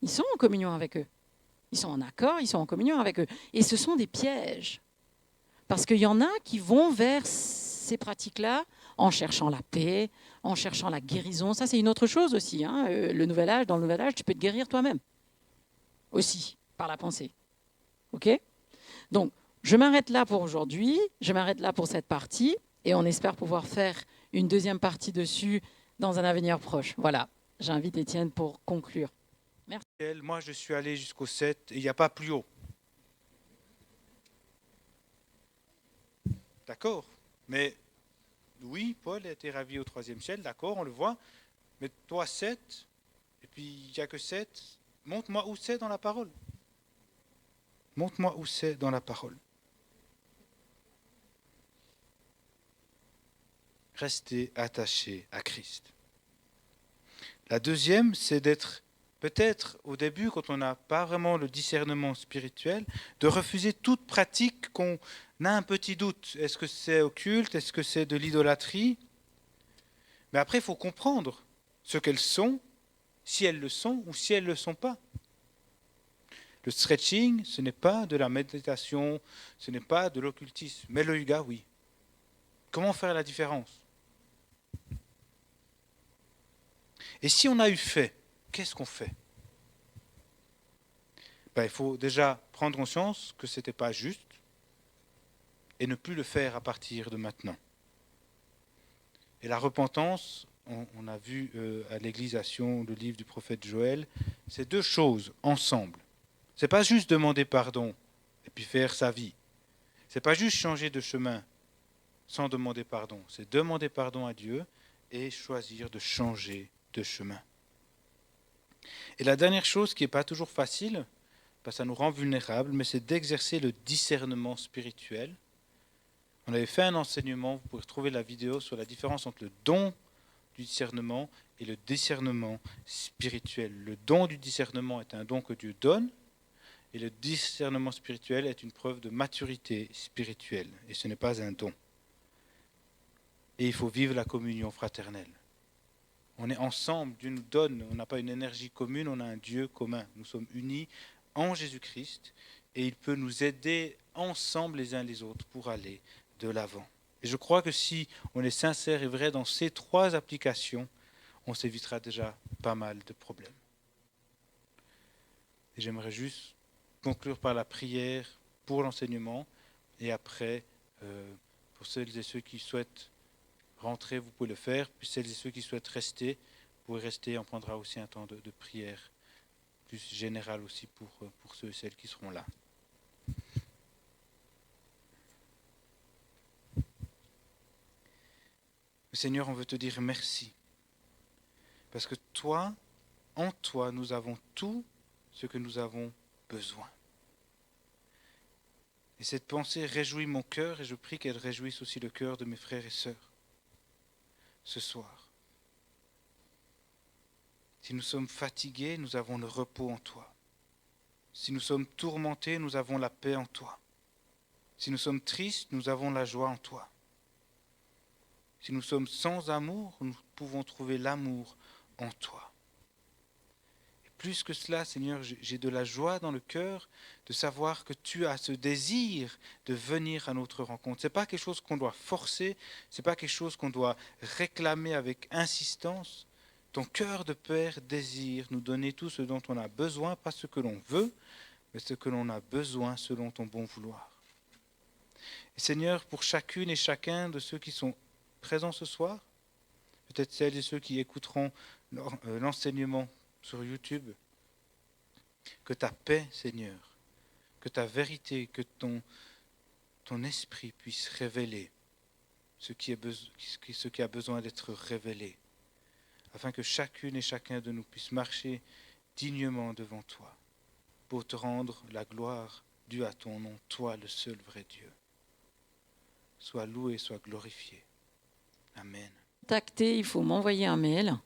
Ils sont en communion avec eux. Ils sont en accord, ils sont en communion avec eux. Et ce sont des pièges. Parce qu'il y en a qui vont vers ces pratiques-là en cherchant la paix, en cherchant la guérison. Ça, c'est une autre chose aussi. Hein. Dans le Nouvel Âge, tu peux te guérir toi-même. Aussi, par la pensée. OK ? Donc, je m'arrête là pour aujourd'hui. Je m'arrête là pour cette partie. Et on espère pouvoir faire une deuxième partie dessus dans un avenir proche. Voilà. J'invite Étienne pour conclure. Merci. Moi, je suis allé jusqu'au 7 et il n'y a pas plus haut. D'accord. Mais oui, Paul a été ravi au 3e ciel, d'accord, on le voit. Mais toi, 7, et puis il n'y a que 7. Montre-moi où c'est dans la parole. Montre-moi où c'est dans la parole. Restez attachés à Christ. La deuxième, c'est d'être, peut-être au début, quand on n'a pas vraiment le discernement spirituel, de refuser toute pratique qu'on a un petit doute. Est-ce que c'est occulte? Est-ce que c'est de l'idolâtrie? Mais après, il faut comprendre ce qu'elles sont, si elles le sont ou si elles ne le sont pas. Le stretching, ce n'est pas de la méditation, ce n'est pas de l'occultisme. Mais le yoga, oui. Comment faire la différence? Et si on a eu fait, qu'est-ce qu'on fait? Il faut déjà prendre conscience que ce n'était pas juste et ne plus le faire à partir de maintenant. Et la repentance, on a vu à l'Églisation le livre du prophète Joël, c'est deux choses ensemble. Ce n'est pas juste demander pardon et puis faire sa vie. Ce n'est pas juste changer de chemin sans demander pardon. C'est demander pardon à Dieu et choisir de changer de chemin. Et la dernière chose qui n'est pas toujours facile, parce que ça nous rend vulnérables, mais c'est d'exercer le discernement spirituel. On avait fait un enseignement, vous pouvez retrouver la vidéo sur la différence entre le don du discernement et le discernement spirituel. Le don du discernement est un don que Dieu donne, et le discernement spirituel est une preuve de maturité spirituelle, et ce n'est pas un don. Et il faut vivre la communion fraternelle. On est ensemble, Dieu nous donne, on n'a pas une énergie commune, on a un Dieu commun. Nous sommes unis en Jésus-Christ, et il peut nous aider ensemble les uns les autres pour aller de l'avant. Et je crois que si on est sincère et vrai dans ces 3 applications, on s'évitera déjà pas mal de problèmes. Et j'aimerais juste conclure par la prière pour l'enseignement, et après, pour celles et ceux qui souhaitent rentrer, vous pouvez le faire, puis celles et ceux qui souhaitent rester, vous pouvez rester, on prendra aussi un temps de prière plus général aussi pour ceux et celles qui seront là. Seigneur, on veut te dire merci. Parce que toi, en toi, nous avons tout ce que nous avons besoin. Et cette pensée réjouit mon cœur et je prie qu'elle réjouisse aussi le cœur de mes frères et sœurs ce soir. Si nous sommes fatigués, nous avons le repos en toi. Si nous sommes tourmentés, nous avons la paix en toi. Si nous sommes tristes, nous avons la joie en toi. Si nous sommes sans amour, nous pouvons trouver l'amour en toi. Et plus que cela, Seigneur, j'ai de la joie dans le cœur de savoir que tu as ce désir de venir à notre rencontre. Ce n'est pas quelque chose qu'on doit forcer, ce n'est pas quelque chose qu'on doit réclamer avec insistance. Ton cœur de Père désire nous donner tout ce dont on a besoin, pas ce que l'on veut, mais ce que l'on a besoin selon ton bon vouloir. Et Seigneur, pour chacune et chacun de ceux qui sont présents ce soir, peut-être celles et ceux qui écouteront l'enseignement sur YouTube, que ta paix, Seigneur, que ta vérité, que ton esprit puisse révéler ce qui a besoin d'être révélé, afin que chacune et chacun de nous puisse marcher dignement devant toi, pour te rendre la gloire due à ton nom, toi le seul vrai Dieu. Sois loué, sois glorifié. Amen. Contacter, il faut m'envoyer un mail.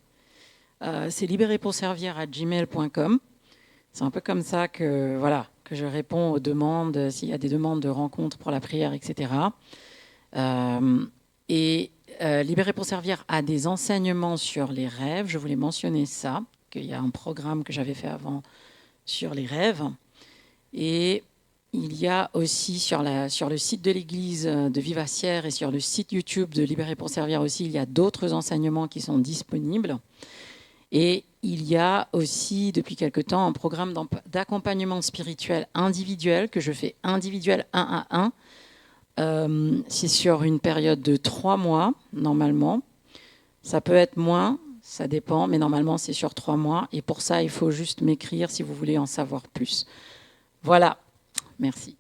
C'est libérépourservir@gmail.com. C'est un peu comme ça que je réponds aux demandes, s'il y a des demandes de rencontres pour la prière, etc. Libéré pour servir a des enseignements sur les rêves. Je voulais mentionner ça, qu'il y a un programme que j'avais fait avant sur les rêves. Et il y a aussi sur le site de l'église de Vivacière et sur le site YouTube de Libéré pour servir aussi, il y a d'autres enseignements qui sont disponibles. Et il y a aussi, depuis quelque temps, un programme d'accompagnement spirituel individuel que je fais individuel 1 à 1. C'est sur une période de 3 mois, normalement. Ça peut être moins, ça dépend, mais normalement, c'est sur 3 mois. Et pour ça, il faut juste m'écrire si vous voulez en savoir plus. Voilà, merci.